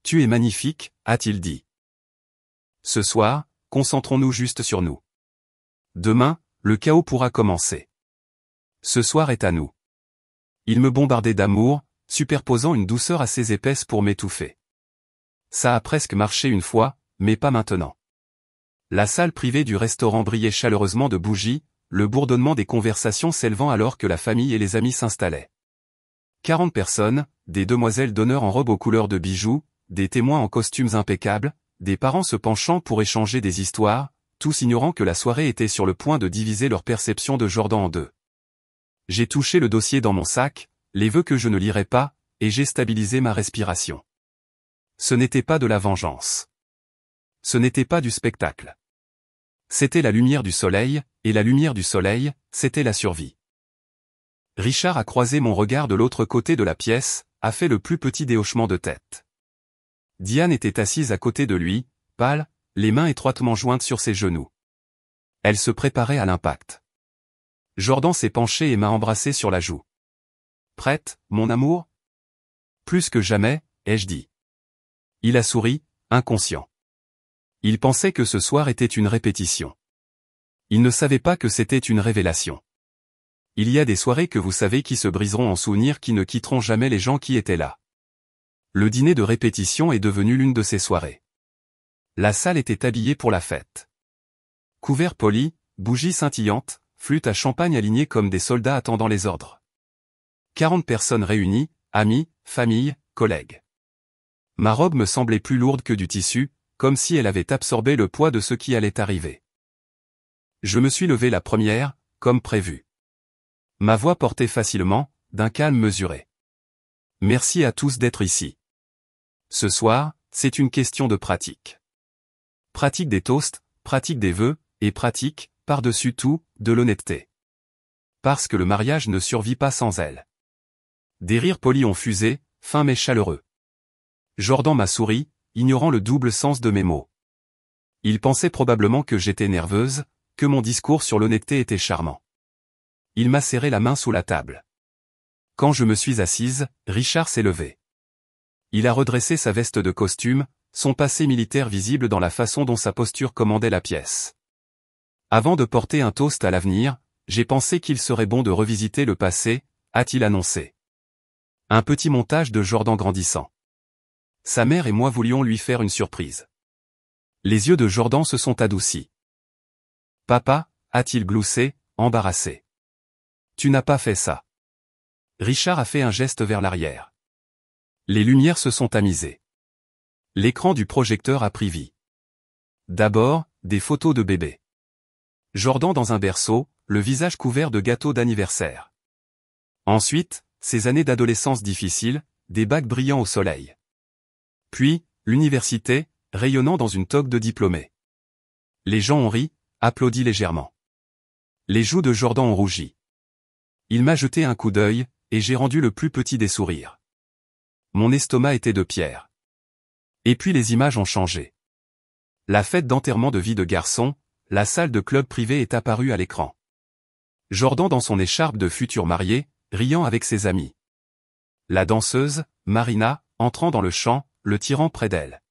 Speaker 1: Tu es magnifique, a-t-il dit. Ce soir, concentrons-nous juste sur nous. Demain, le chaos pourra commencer. Ce soir est à nous. Il me bombardait d'amour, superposant une douceur assez épaisse pour m'étouffer. Ça a presque marché une fois, mais pas maintenant. La salle privée du restaurant brillait chaleureusement de bougies, le bourdonnement des conversations s'élevant alors que la famille et les amis s'installaient. 40 personnes, des demoiselles d'honneur en robe aux couleurs de bijoux, des témoins en costumes impeccables, des parents se penchant pour échanger des histoires, tous ignorant que la soirée était sur le point de diviser leur perception de Jordan en deux. J'ai touché le dossier dans mon sac, les vœux que je ne lirais pas, et j'ai stabilisé ma respiration. Ce n'était pas de la vengeance. Ce n'était pas du spectacle. C'était la lumière du soleil, et la lumière du soleil, c'était la survie. Richard a croisé mon regard de l'autre côté de la pièce, a fait le plus petit déhochement de tête. Diane était assise à côté de lui, pâle, les mains étroitement jointes sur ses genoux. Elle se préparait à l'impact. Jordan s'est penché et m'a embrassé sur la joue. Prête, mon amour? Plus que jamais, ai-je dit. Il a souri, inconscient. Il pensait que ce soir était une répétition. Il ne savait pas que c'était une révélation. Il y a des soirées que vous savez qui se briseront en souvenirs qui ne quitteront jamais les gens qui étaient là. Le dîner de répétition est devenu l'une de ces soirées. La salle était habillée pour la fête. Couverts polis, bougies scintillantes, flûtes à champagne alignées comme des soldats attendant les ordres. 40 personnes réunies, amis, familles, collègues. Ma robe me semblait plus lourde que du tissu, comme si elle avait absorbé le poids de ce qui allait arriver. Je me suis levé la première, comme prévu. Ma voix portait facilement, d'un calme mesuré. Merci à tous d'être ici. Ce soir, c'est une question de pratique. Pratique des toasts, pratique des vœux, et pratique, par-dessus tout, de l'honnêteté. Parce que le mariage ne survit pas sans elle. Des rires polis ont fusé, fins mais chaleureux. Jordan m'a souri, ignorant le double sens de mes mots. Il pensait probablement que j'étais nerveuse, que mon discours sur l'honnêteté était charmant. Il m'a serré la main sous la table. Quand je me suis assise, Richard s'est levé. Il a redressé sa veste de costume, son passé militaire visible dans la façon dont sa posture commandait la pièce. Avant de porter un toast à l'avenir, j'ai pensé qu'il serait bon de revisiter le passé, a-t-il annoncé. Un petit montage de Jordan grandissant. Sa mère et moi voulions lui faire une surprise. Les yeux de Jordan se sont adoucis. Papa, a-t-il gloussé, embarrassé. Tu n'as pas fait ça. Richard a fait un geste vers l'arrière. Les lumières se sont tamisées. L'écran du projecteur a pris vie. D'abord, des photos de bébé. Jordan dans un berceau, le visage couvert de gâteaux d'anniversaire. Ensuite, ses années d'adolescence difficiles, des bacs brillants au soleil. Puis, l'université, rayonnant dans une toque de diplômé. Les gens ont ri, applaudi légèrement. Les joues de Jordan ont rougi. Il m'a jeté un coup d'œil, et j'ai rendu le plus petit des sourires. Mon estomac était de pierre. Et puis les images ont changé. La fête d'enterrement de vie de garçon, la salle de club privé est apparue à l'écran. Jordan dans son écharpe de futur marié, riant avec ses amis. La danseuse, Marina, entrant dans le champ, le tirant près d'elle.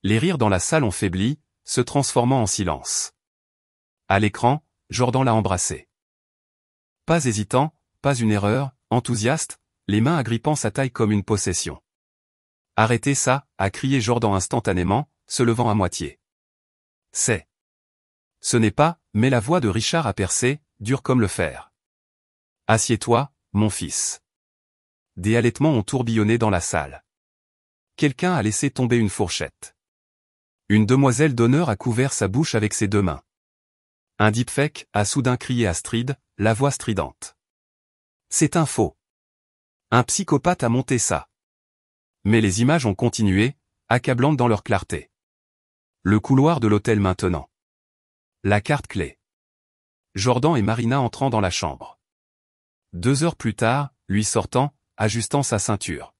Speaker 1: Les rires dans la salle ont faibli, se transformant en silence. À l'écran, Jordan l'a embrassé. Pas hésitant, pas une erreur, enthousiaste, les mains agrippant sa taille comme une possession. Arrêtez ça, a crié Jordan instantanément, se levant à moitié. C'est. Ce n'est pas, mais la voix de Richard a percé, dure comme le fer. Assieds-toi, mon fils. Des halètements ont tourbillonné dans la salle. Quelqu'un a laissé tomber une fourchette. Une demoiselle d'honneur a couvert sa bouche avec ses deux mains. Un deepfake a soudain crié Astrid, la voix stridente. C'est un faux. Un psychopathe a monté ça. Mais les images ont continué, accablantes dans leur clarté. Le couloir de l'hôtel maintenant. La carte clé. Jordan et Marina entrant dans la chambre. 2 heures plus tard, lui sortant, ajustant sa ceinture.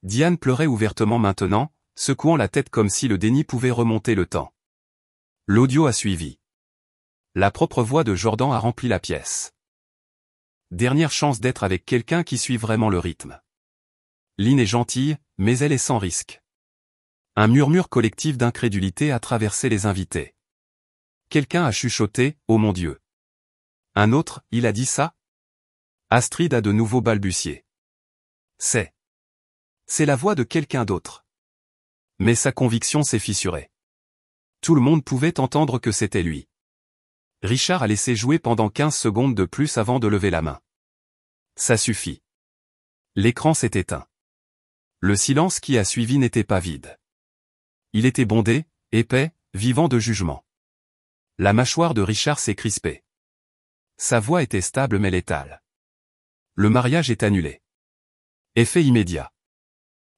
Speaker 1: Diane pleurait ouvertement maintenant, secouant la tête comme si le déni pouvait remonter le temps. L'audio a suivi. La propre voix de Jordan a rempli la pièce. Dernière chance d'être avec quelqu'un qui suit vraiment le rythme. Lynn est gentille, mais elle est sans risque. Un murmure collectif d'incrédulité a traversé les invités. Quelqu'un a chuchoté, oh mon Dieu. Un autre, il a dit ça? Astrid a de nouveau balbutié. C'est la voix de quelqu'un d'autre. Mais sa conviction s'est fissurée. Tout le monde pouvait entendre que c'était lui. Richard a laissé jouer pendant 15 secondes de plus avant de lever la main. Ça suffit. L'écran s'est éteint. Le silence qui a suivi n'était pas vide. Il était bondé, épais, vivant de jugement. La mâchoire de Richard s'est crispée. Sa voix était stable mais létale. Le mariage est annulé. Effet immédiat.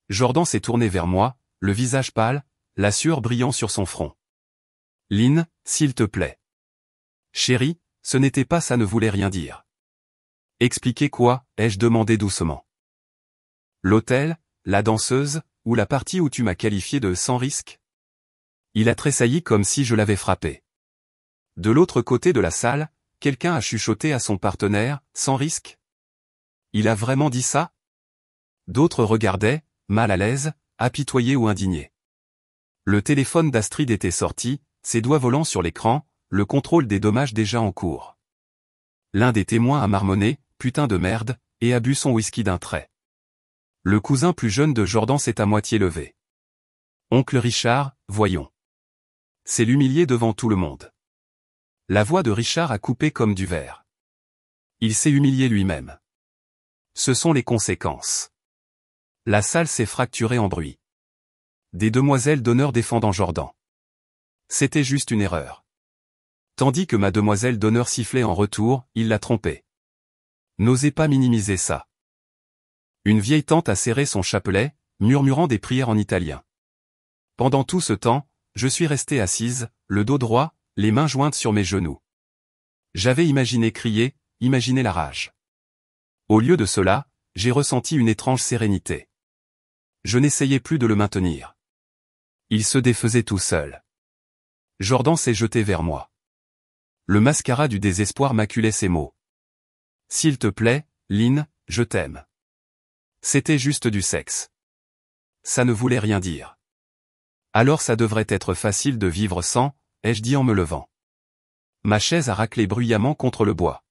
Speaker 1: Jordan s'est tourné vers moi, le visage pâle, la sueur brillant sur son front. Lynn, s'il te plaît. Chérie, ce n'était pas ça, ne voulait rien dire. Expliquez quoi, ai-je demandé doucement. L'hôtel, la danseuse, ou la partie où tu m'as qualifié de sans risque? Il a tressailli comme si je l'avais frappé. De l'autre côté de la salle, quelqu'un a chuchoté à son partenaire, sans risque? Il a vraiment dit ça? D'autres regardaient, mal à l'aise, apitoyés ou indignés. Le téléphone d'Astrid était sorti, ses doigts volant sur l'écran, le contrôle des dommages déjà en cours. L'un des témoins a marmonné, putain de merde, et a bu son whisky d'un trait. Le cousin plus jeune de Jordan s'est à moitié levé. Oncle Richard, voyons. C'est l'humilier devant tout le monde. La voix de Richard a coupé comme du verre. Il s'est humilié lui-même. Ce sont les conséquences. La salle s'est fracturée en bruit. Des demoiselles d'honneur défendant Jordan. C'était juste une erreur. Tandis que ma demoiselle d'honneur sifflait en retour, il l'a trompée. N'osez pas minimiser ça. Une vieille tante a serré son chapelet, murmurant des prières en italien. Pendant tout ce temps, je suis restée assise, le dos droit, les mains jointes sur mes genoux. J'avais imaginé crier, imaginé la rage. Au lieu de cela, j'ai ressenti une étrange sérénité. Je n'essayais plus de le maintenir. Il se défaisait tout seul. Jordan s'est jeté vers moi. Le mascara du désespoir maculait ses mots. S'il te plaît, Lynn, je t'aime. C'était juste du sexe. Ça ne voulait rien dire. Alors ça devrait être facile de vivre sans, ai-je dit en me levant. Ma chaise a raclé bruyamment contre le bois.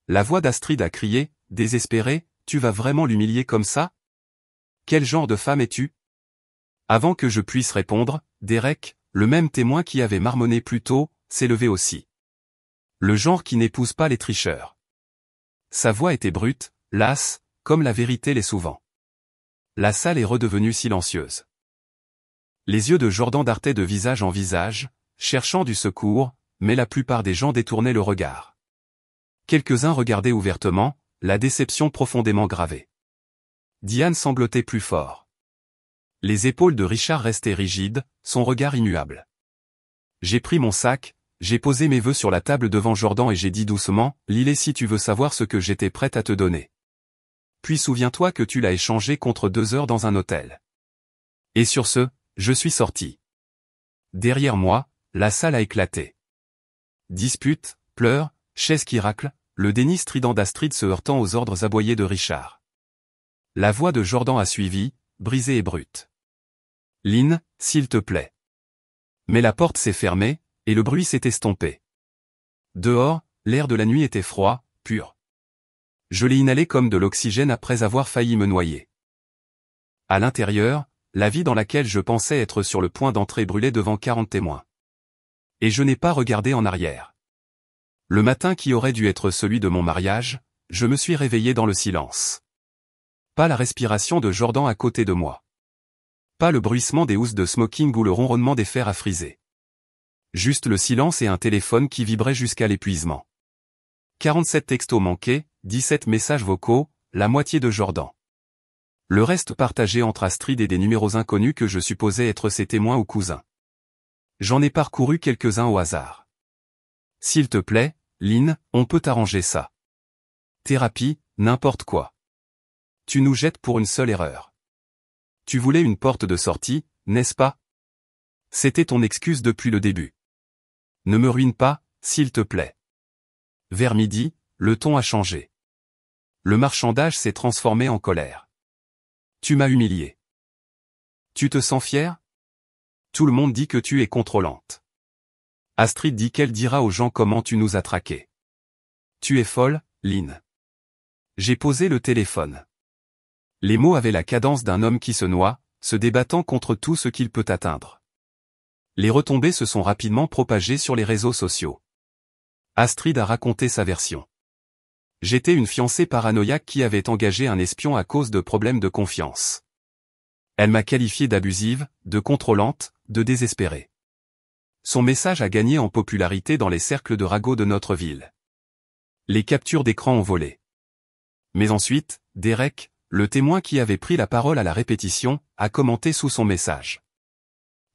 Speaker 1: La voix d'Astrid a crié, désespérée, tu vas vraiment l'humilier comme ça? Quel genre de femme es-tu? Avant que je puisse répondre, Derek, le même témoin qui avait marmonné plus tôt, s'est levé aussi. Le genre qui n'épouse pas les tricheurs. Sa voix était brute, lasse, comme la vérité l'est souvent. La salle est redevenue silencieuse. Les yeux de Jordan dartaient de visage en visage, cherchant du secours, mais la plupart des gens détournaient le regard. Quelques-uns regardaient ouvertement, la déception profondément gravée. Diane sanglotait plus fort. Les épaules de Richard restaient rigides, son regard immuable. J'ai pris mon sac, j'ai posé mes vœux sur la table devant Jordan et j'ai dit doucement, lis-les si tu veux savoir ce que j'étais prête à te donner. Puis souviens-toi que tu l'as échangé contre 2 heures dans un hôtel. Et sur ce, je suis sorti. Derrière moi, la salle a éclaté. Disputes, pleurs, chaises qui raclent, le déni strident d'Astrid se heurtant aux ordres aboyés de Richard. La voix de Jordan a suivi, brisée et brute. Lynn, s'il te plaît. Mais la porte s'est fermée, et le bruit s'est estompé. Dehors, l'air de la nuit était froid, pur. Je l'ai inhalé comme de l'oxygène après avoir failli me noyer. À l'intérieur, la vie dans laquelle je pensais être sur le point d'entrer brûlait devant 40 témoins. Et je n'ai pas regardé en arrière. Le matin qui aurait dû être celui de mon mariage, je me suis réveillé dans le silence. Pas la respiration de Jordan à côté de moi. Pas le bruissement des housses de smoking ou le ronronnement des fers à friser. Juste le silence et un téléphone qui vibrait jusqu'à l'épuisement. 47 textos manqués, 17 messages vocaux, la moitié de Jordan. Le reste partagé entre Astrid et des numéros inconnus que je supposais être ses témoins ou cousins. J'en ai parcouru quelques-uns au hasard. S'il te plaît, Lynn, on peut arranger ça. Thérapie, n'importe quoi. Tu nous jettes pour une seule erreur. Tu voulais une porte de sortie, n'est-ce pas? C'était ton excuse depuis le début. Ne me ruine pas, s'il te plaît. Vers midi, le ton a changé. Le marchandage s'est transformé en colère. Tu m'as humilié. Tu te sens fier? Tout le monde dit que tu es contrôlante. Astrid dit qu'elle dira aux gens comment tu nous as traqués. Tu es folle, Lynn. J'ai posé le téléphone. Les mots avaient la cadence d'un homme qui se noie, se débattant contre tout ce qu'il peut atteindre. Les retombées se sont rapidement propagées sur les réseaux sociaux. Astrid a raconté sa version. J'étais une fiancée paranoïaque qui avait engagé un espion à cause de problèmes de confiance. Elle m'a qualifiée d'abusive, de contrôlante, de désespérée. Son message a gagné en popularité dans les cercles de ragots de notre ville. Les captures d'écran ont volé. Mais ensuite, Derek, le témoin qui avait pris la parole à la répétition, a commenté sous son message.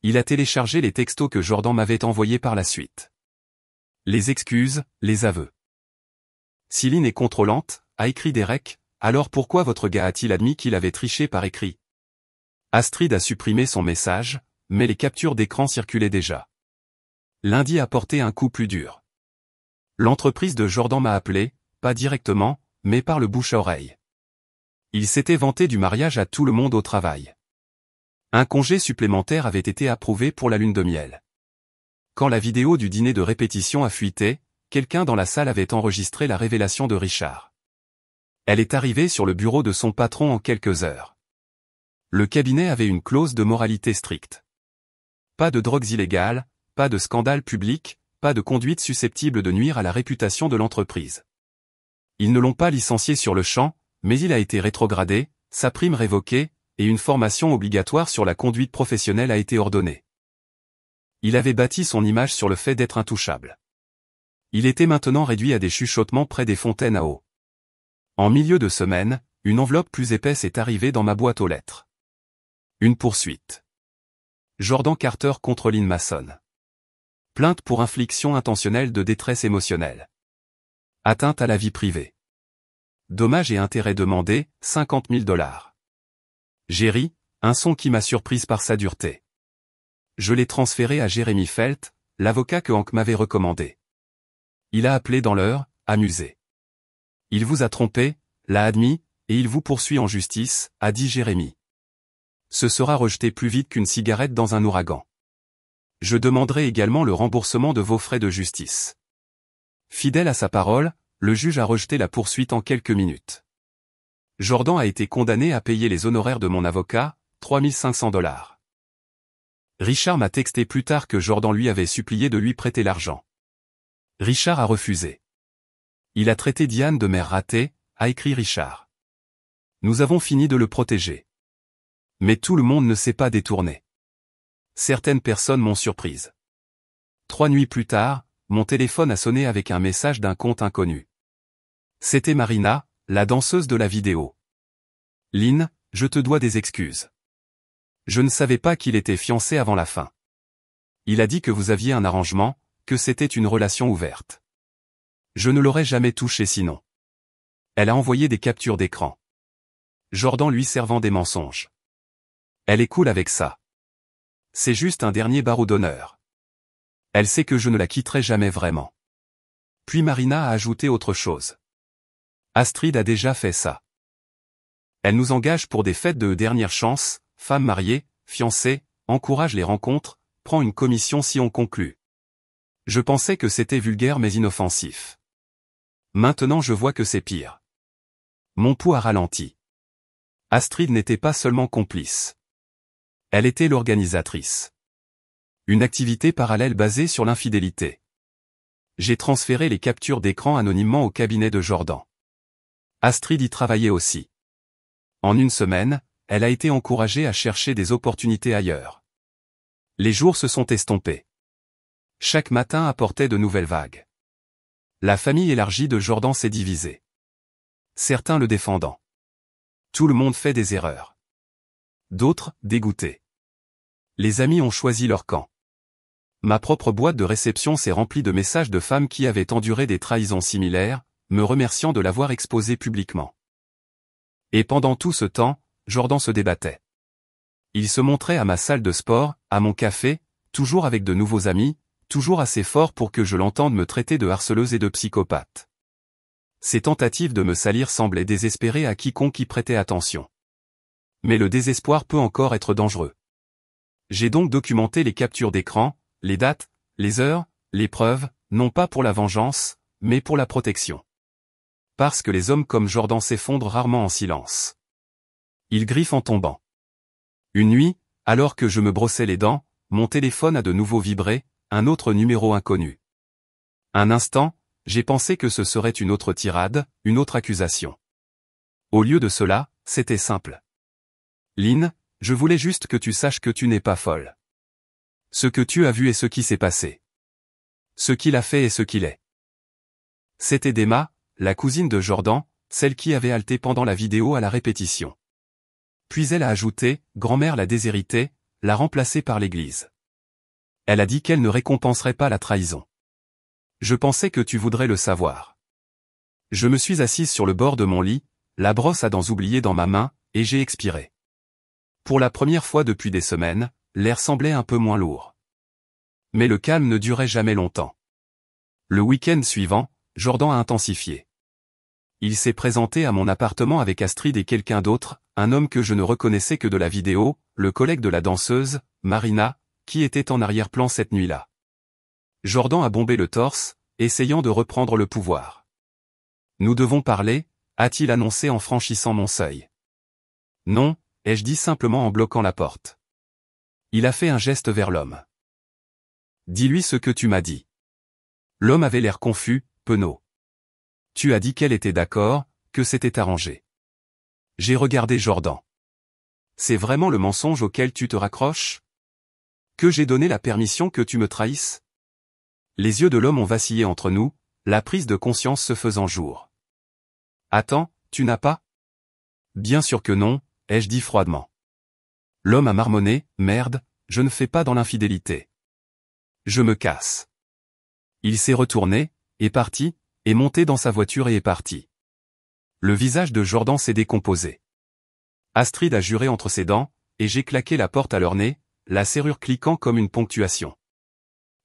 Speaker 1: Il a téléchargé les textos que Jordan m'avait envoyés par la suite. Les excuses, les aveux. Si Lynn est contrôlante, a écrit Derek, alors pourquoi votre gars a-t-il admis qu'il avait triché par écrit? Astrid a supprimé son message, mais les captures d'écran circulaient déjà. Lundi a porté un coup plus dur. L'entreprise de Jordan m'a appelé, pas directement, mais par le bouche à oreille. Il s'était vanté du mariage à tout le monde au travail. Un congé supplémentaire avait été approuvé pour la lune de miel. Quand la vidéo du dîner de répétition a fuité, quelqu'un dans la salle avait enregistré la révélation de Richard. Elle est arrivée sur le bureau de son patron en quelques heures. Le cabinet avait une clause de moralité stricte. Pas de drogues illégales, pas de scandale public, pas de conduite susceptible de nuire à la réputation de l'entreprise. Ils ne l'ont pas licencié sur le champ, mais il a été rétrogradé, sa prime révoquée, et une formation obligatoire sur la conduite professionnelle a été ordonnée. Il avait bâti son image sur le fait d'être intouchable. Il était maintenant réduit à des chuchotements près des fontaines à eau. En milieu de semaine, une enveloppe plus épaisse est arrivée dans ma boîte aux lettres. Une poursuite. Jordan Carter contre Lynn Mason. Plainte pour infliction intentionnelle de détresse émotionnelle. Atteinte à la vie privée. Dommages et intérêts demandés, 50 000 $. Jerry, un son qui m'a surprise par sa dureté. Je l'ai transféré à Jeremy Felt, l'avocat que Hank m'avait recommandé. Il a appelé dans l'heure, amusé. Il vous a trompé, l'a admis, et il vous poursuit en justice, a dit Jeremy. Ce sera rejeté plus vite qu'une cigarette dans un ouragan. Je demanderai également le remboursement de vos frais de justice. Fidèle à sa parole, le juge a rejeté la poursuite en quelques minutes. Jordan a été condamné à payer les honoraires de mon avocat, 3 500 $. Richard m'a texté plus tard que Jordan lui avait supplié de lui prêter l'argent. Richard a refusé. Il a traité Diane de mère ratée, a écrit Richard. Nous avons fini de le protéger. Mais tout le monde ne s'est pas détourné. Certaines personnes m'ont surprise. 3 nuits plus tard, mon téléphone a sonné avec un message d'un compte inconnu. C'était Marina, la danseuse de la vidéo. Lynn, je te dois des excuses. Je ne savais pas qu'il était fiancé avant la fin. Il a dit que vous aviez un arrangement, que c'était une relation ouverte. Je ne l'aurais jamais touché sinon. Elle a envoyé des captures d'écran. Jordan lui servant des mensonges. Elle est cool avec ça. C'est juste un dernier barreau d'honneur. Elle sait que je ne la quitterai jamais vraiment. Puis Marina a ajouté autre chose. Astrid a déjà fait ça. Elle nous engage pour des fêtes de dernière chance, femmes mariées, fiancées, encourage les rencontres, prend une commission si on conclut. Je pensais que c'était vulgaire mais inoffensif. Maintenant je vois que c'est pire. Mon pouls a ralenti. Astrid n'était pas seulement complice. Elle était l'organisatrice. Une activité parallèle basée sur l'infidélité. J'ai transféré les captures d'écran anonymement au cabinet de Jordan. Astrid y travaillait aussi. En une semaine, elle a été encouragée à chercher des opportunités ailleurs. Les jours se sont estompés. Chaque matin apportait de nouvelles vagues. La famille élargie de Jordan s'est divisée. Certains le défendant. Tout le monde fait des erreurs. D'autres, dégoûtés. Les amis ont choisi leur camp. Ma propre boîte de réception s'est remplie de messages de femmes qui avaient enduré des trahisons similaires, me remerciant de l'avoir exposé publiquement. Et pendant tout ce temps, Jordan se débattait. Il se montrait à ma salle de sport, à mon café, toujours avec de nouveaux amis, toujours assez fort pour que je l'entende me traiter de harceleuse et de psychopathe. Ses tentatives de me salir semblaient désespérées à quiconque y prêtait attention. Mais le désespoir peut encore être dangereux. J'ai donc documenté les captures d'écran, les dates, les heures, les preuves, non pas pour la vengeance, mais pour la protection. Parce que les hommes comme Jordan s'effondrent rarement en silence. Ils griffent en tombant. Une nuit, alors que je me brossais les dents, mon téléphone a de nouveau vibré, un autre numéro inconnu. Un instant, j'ai pensé que ce serait une autre tirade, une autre accusation. Au lieu de cela, c'était simple. Lynn, je voulais juste que tu saches que tu n'es pas folle. Ce que tu as vu est ce qui s'est passé. Ce qu'il a fait est ce qu'il est. C'était Dema, la cousine de Jordan, celle qui avait halté pendant la vidéo à la répétition. Puis elle a ajouté, grand-mère l'a déshéritée, l'a remplacée par l'église. Elle a dit qu'elle ne récompenserait pas la trahison. Je pensais que tu voudrais le savoir. Je me suis assise sur le bord de mon lit, la brosse à dents oubliée dans ma main, et j'ai expiré. Pour la première fois depuis des semaines, l'air semblait un peu moins lourd. Mais le calme ne durait jamais longtemps. Le week-end suivant, Jordan a intensifié. Il s'est présenté à mon appartement avec Astrid et quelqu'un d'autre, un homme que je ne reconnaissais que de la vidéo, le collègue de la danseuse, Marina, qui était en arrière-plan cette nuit-là. Jordan a bombé le torse, essayant de reprendre le pouvoir. Nous devons parler, a-t-il annoncé en franchissant mon seuil. Non, ai-je dit simplement en bloquant la porte. Il a fait un geste vers l'homme. Dis-lui ce que tu m'as dit. L'homme avait l'air confus, penaud. Tu as dit qu'elle était d'accord, que c'était arrangé. J'ai regardé Jordan. C'est vraiment le mensonge auquel tu te raccroches? Que j'ai donné la permission que tu me trahisses? Les yeux de l'homme ont vacillé entre nous, la prise de conscience se faisant jour. Attends, tu n'as pas? Bien sûr que non, ai-je dit froidement. L'homme a marmonné, merde, je ne fais pas dans l'infidélité. Je me casse. Il s'est retourné, est parti, est monté dans sa voiture et est parti. Le visage de Jordan s'est décomposé. Astrid a juré entre ses dents, et j'ai claqué la porte à leur nez, la serrure cliquant comme une ponctuation.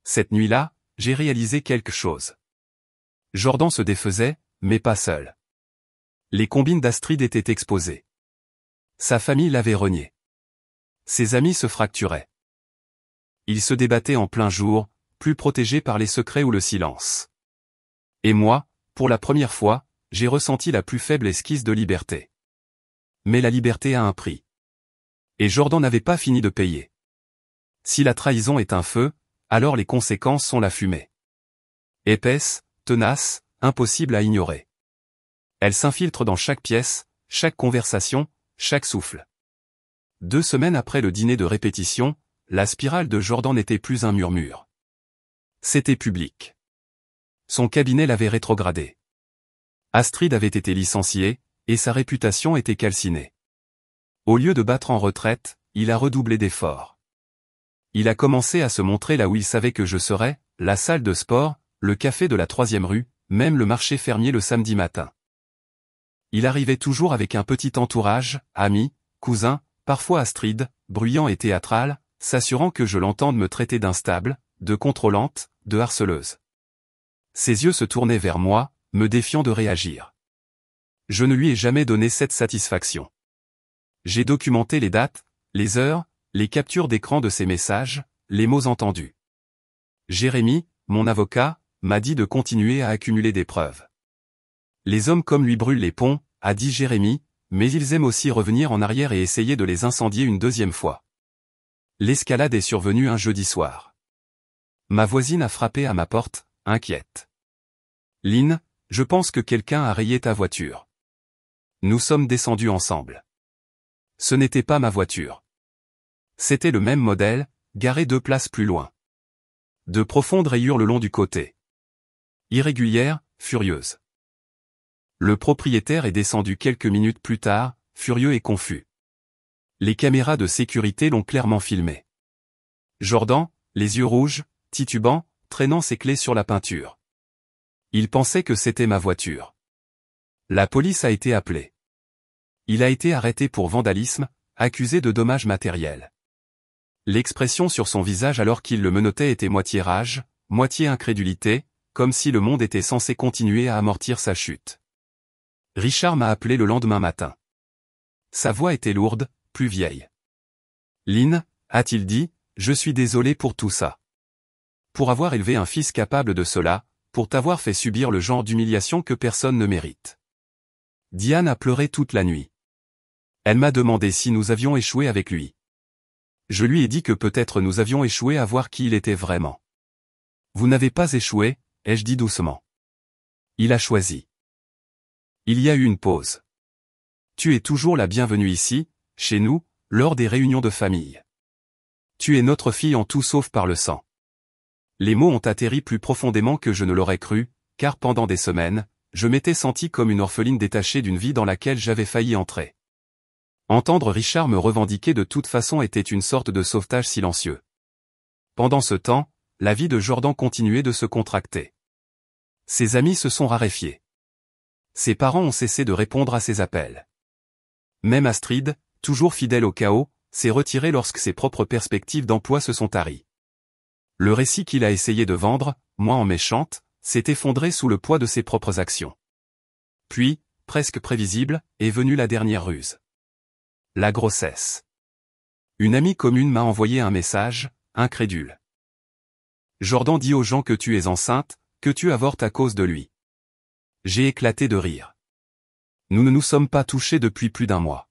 Speaker 1: Cette nuit-là, j'ai réalisé quelque chose. Jordan se défaisait, mais pas seul. Les combines d'Astrid étaient exposées. Sa famille l'avait renié. Ses amis se fracturaient. Il se débattait en plein jour, plus protégé par les secrets ou le silence. Et moi, pour la première fois, j'ai ressenti la plus faible esquisse de liberté. Mais la liberté a un prix. Et Jordan n'avait pas fini de payer. Si la trahison est un feu, alors les conséquences sont la fumée. Épaisse, tenace, impossible à ignorer. Elle s'infiltre dans chaque pièce, chaque conversation, chaque souffle. 2 semaines après le dîner de répétition, la spirale de Jordan n'était plus un murmure. C'était public. Son cabinet l'avait rétrogradé. Astrid avait été licenciée, et sa réputation était calcinée. Au lieu de battre en retraite, il a redoublé d'efforts. Il a commencé à se montrer là où il savait que je serais, la salle de sport, le café de la 3e rue, même le marché fermier le samedi matin. Il arrivait toujours avec un petit entourage, amis, cousins, parfois Astrid, bruyant et théâtral, s'assurant que je l'entende me traiter d'instable, de contrôlante, de harceleuse. Ses yeux se tournaient vers moi, me défiant de réagir. Je ne lui ai jamais donné cette satisfaction. J'ai documenté les dates, les heures, les captures d'écran de ses messages, les mots entendus. Jérémy, mon avocat, m'a dit de continuer à accumuler des preuves. Les hommes comme lui brûlent les ponts, a dit Jérémy, mais ils aiment aussi revenir en arrière et essayer de les incendier une 2e fois. L'escalade est survenue un jeudi soir. Ma voisine a frappé à ma porte, inquiète. Lynn, je pense que quelqu'un a rayé ta voiture. Nous sommes descendus ensemble. Ce n'était pas ma voiture. C'était le même modèle, garé 2 places plus loin. De profondes rayures le long du côté. Irrégulières, furieuses. Le propriétaire est descendu quelques minutes plus tard, furieux et confus. Les caméras de sécurité l'ont clairement filmé. Jordan, les yeux rouges, titubant, traînant ses clés sur la peinture. Il pensait que c'était ma voiture. La police a été appelée. Il a été arrêté pour vandalisme, accusé de dommages matériels. L'expression sur son visage alors qu'il le menottait était moitié rage, moitié incrédulité, comme si le monde était censé continuer à amortir sa chute. Richard m'a appelé le lendemain matin. Sa voix était lourde, plus vieille. Lynn, a-t-il dit, je suis désolé pour tout ça. Pour avoir élevé un fils capable de cela, pour t'avoir fait subir le genre d'humiliation que personne ne mérite. Diane a pleuré toute la nuit. Elle m'a demandé si nous avions échoué avec lui. Je lui ai dit que peut-être nous avions échoué à voir qui il était vraiment. Vous n'avez pas échoué, ai-je dit doucement. Il a choisi. Il y a eu une pause. Tu es toujours la bienvenue ici, chez nous, lors des réunions de famille. Tu es notre fille en tout sauf par le sang. Les mots ont atterri plus profondément que je ne l'aurais cru, car pendant des semaines, je m'étais senti comme une orpheline détachée d'une vie dans laquelle j'avais failli entrer. Entendre Richard me revendiquer de toute façon était une sorte de sauvetage silencieux. Pendant ce temps, la vie de Jordan continuait de se contracter. Ses amis se sont raréfiés. Ses parents ont cessé de répondre à ses appels. Même Astrid, toujours fidèle au chaos, s'est retirée lorsque ses propres perspectives d'emploi se sont taries. Le récit qu'il a essayé de vendre, moi en méchante, s'est effondré sous le poids de ses propres actions. Puis, presque prévisible, est venue la dernière ruse. La grossesse. Une amie commune m'a envoyé un message, incrédule. Jordan dit aux gens que tu es enceinte, que tu avortes à cause de lui. J'ai éclaté de rire. Nous ne nous sommes pas touchés depuis plus d'1 mois.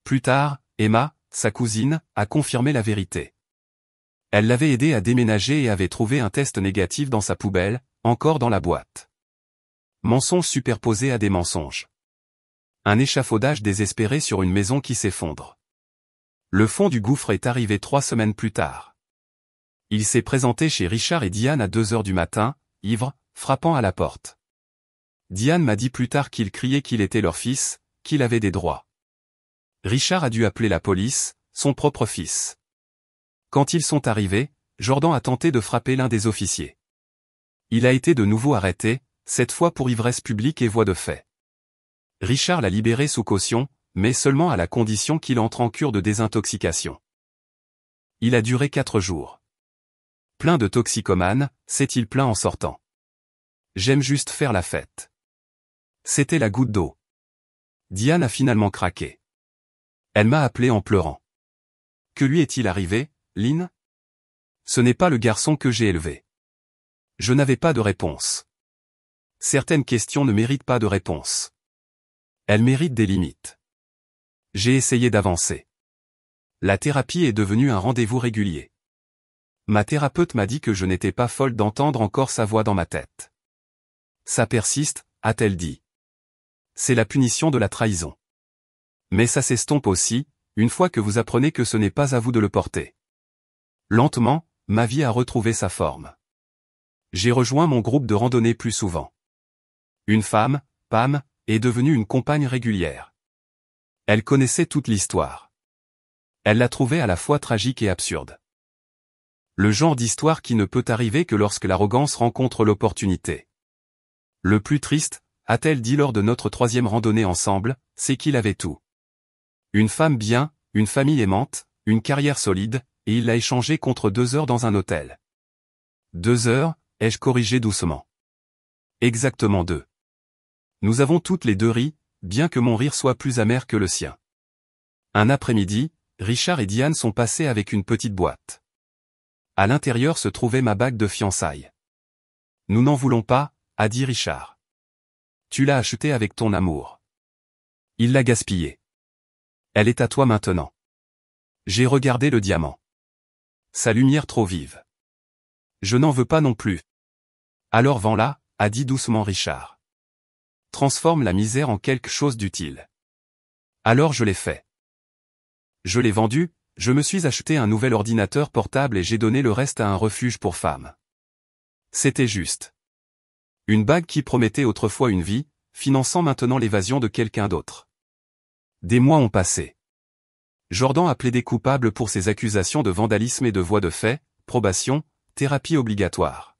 Speaker 1: Plus tard, Emma, sa cousine, a confirmé la vérité. Elle l'avait aidé à déménager et avait trouvé un test négatif dans sa poubelle, encore dans la boîte. Mensonges superposés à des mensonges. Un échafaudage désespéré sur une maison qui s'effondre. Le fond du gouffre est arrivé 3 semaines plus tard. Il s'est présenté chez Richard et Diane à 2 heures du matin, ivre, frappant à la porte. Diane m'a dit plus tard qu'il criait qu'il était leur fils, qu'il avait des droits. Richard a dû appeler la police, son propre fils. Quand ils sont arrivés, Jordan a tenté de frapper l'un des officiers. Il a été de nouveau arrêté, cette fois pour ivresse publique et voie de fait. Richard l'a libéré sous caution, mais seulement à la condition qu'il entre en cure de désintoxication. Il a duré 4 jours. Plein de toxicomanes, s'est-il plaint en sortant. J'aime juste faire la fête. C'était la goutte d'eau. Diane a finalement craqué. Elle m'a appelé en pleurant. Que lui est-il arrivé, Lynn? Ce n'est pas le garçon que j'ai élevé. Je n'avais pas de réponse. Certaines questions ne méritent pas de réponse. Elles méritent des limites. J'ai essayé d'avancer. La thérapie est devenue un rendez-vous régulier. Ma thérapeute m'a dit que je n'étais pas folle d'entendre encore sa voix dans ma tête. Ça persiste, a-t-elle dit. C'est la punition de la trahison. Mais ça s'estompe aussi, une fois que vous apprenez que ce n'est pas à vous de le porter. Lentement, ma vie a retrouvé sa forme. J'ai rejoint mon groupe de randonnée plus souvent. Une femme, Pam, est devenue une compagne régulière. Elle connaissait toute l'histoire. Elle l'a trouvée à la fois tragique et absurde. Le genre d'histoire qui ne peut arriver que lorsque l'arrogance rencontre l'opportunité. Le plus triste, a-t-elle dit lors de notre 3e randonnée ensemble, c'est qu'il avait tout. Une femme bien, une famille aimante, une carrière solide, et il l'a échangé contre 2 heures dans un hôtel. 2 heures, ai-je corrigé doucement. Exactement 2. Nous avons toutes les 2 ri, bien que mon rire soit plus amer que le sien. Un après-midi, Richard et Diane sont passés avec une petite boîte. À l'intérieur se trouvait ma bague de fiançailles. Nous n'en voulons pas, a dit Richard. Tu l'as achetée avec ton amour. Il l'a gaspillée. Elle est à toi maintenant. J'ai regardé le diamant. Sa lumière trop vive. Je n'en veux pas non plus. Alors vends-la, a dit doucement Richard. Transforme la misère en quelque chose d'utile. Alors je l'ai fait. Je l'ai vendue, je me suis acheté un nouvel ordinateur portable et j'ai donné le reste à un refuge pour femmes. C'était juste. Une bague qui promettait autrefois une vie, finançant maintenant l'évasion de quelqu'un d'autre. Des mois ont passé. Jordan a plaidé coupable pour ses accusations de vandalisme et de voies de fait, probation, thérapie obligatoire.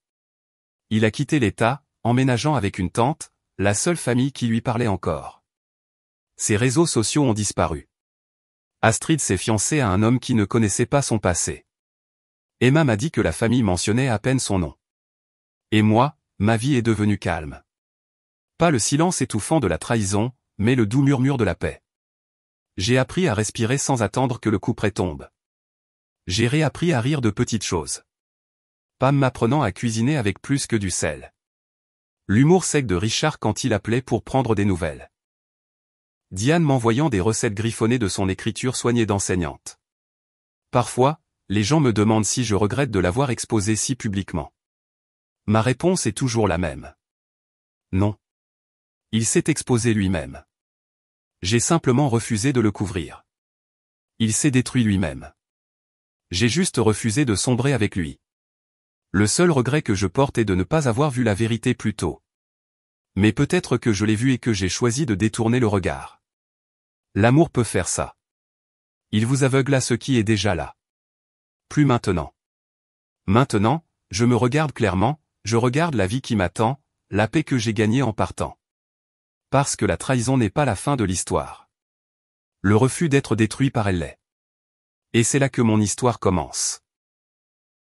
Speaker 1: Il a quitté l'État, emménageant avec une tante, la seule famille qui lui parlait encore. Ses réseaux sociaux ont disparu. Astrid s'est fiancée à un homme qui ne connaissait pas son passé. Emma m'a dit que la famille mentionnait à peine son nom. Et moi, ma vie est devenue calme. Pas le silence étouffant de la trahison, mais le doux murmure de la paix. J'ai appris à respirer sans attendre que le couperet tombe. J'ai réappris à rire de petites choses. Pam m'apprenant à cuisiner avec plus que du sel. L'humour sec de Richard quand il appelait pour prendre des nouvelles. Diane m'envoyant des recettes griffonnées de son écriture soignée d'enseignante. Parfois, les gens me demandent si je regrette de l'avoir exposé si publiquement. Ma réponse est toujours la même. Non. Il s'est exposé lui-même. J'ai simplement refusé de le couvrir. Il s'est détruit lui-même. J'ai juste refusé de sombrer avec lui. Le seul regret que je porte est de ne pas avoir vu la vérité plus tôt. Mais peut-être que je l'ai vu et que j'ai choisi de détourner le regard. L'amour peut faire ça. Il vous aveugle à ce qui est déjà là. Plus maintenant. Maintenant, je me regarde clairement, je regarde la vie qui m'attend, la paix que j'ai gagnée en partant. Parce que la trahison n'est pas la fin de l'histoire. Le refus d'être détruit par elle l'est. Et c'est là que mon histoire commence.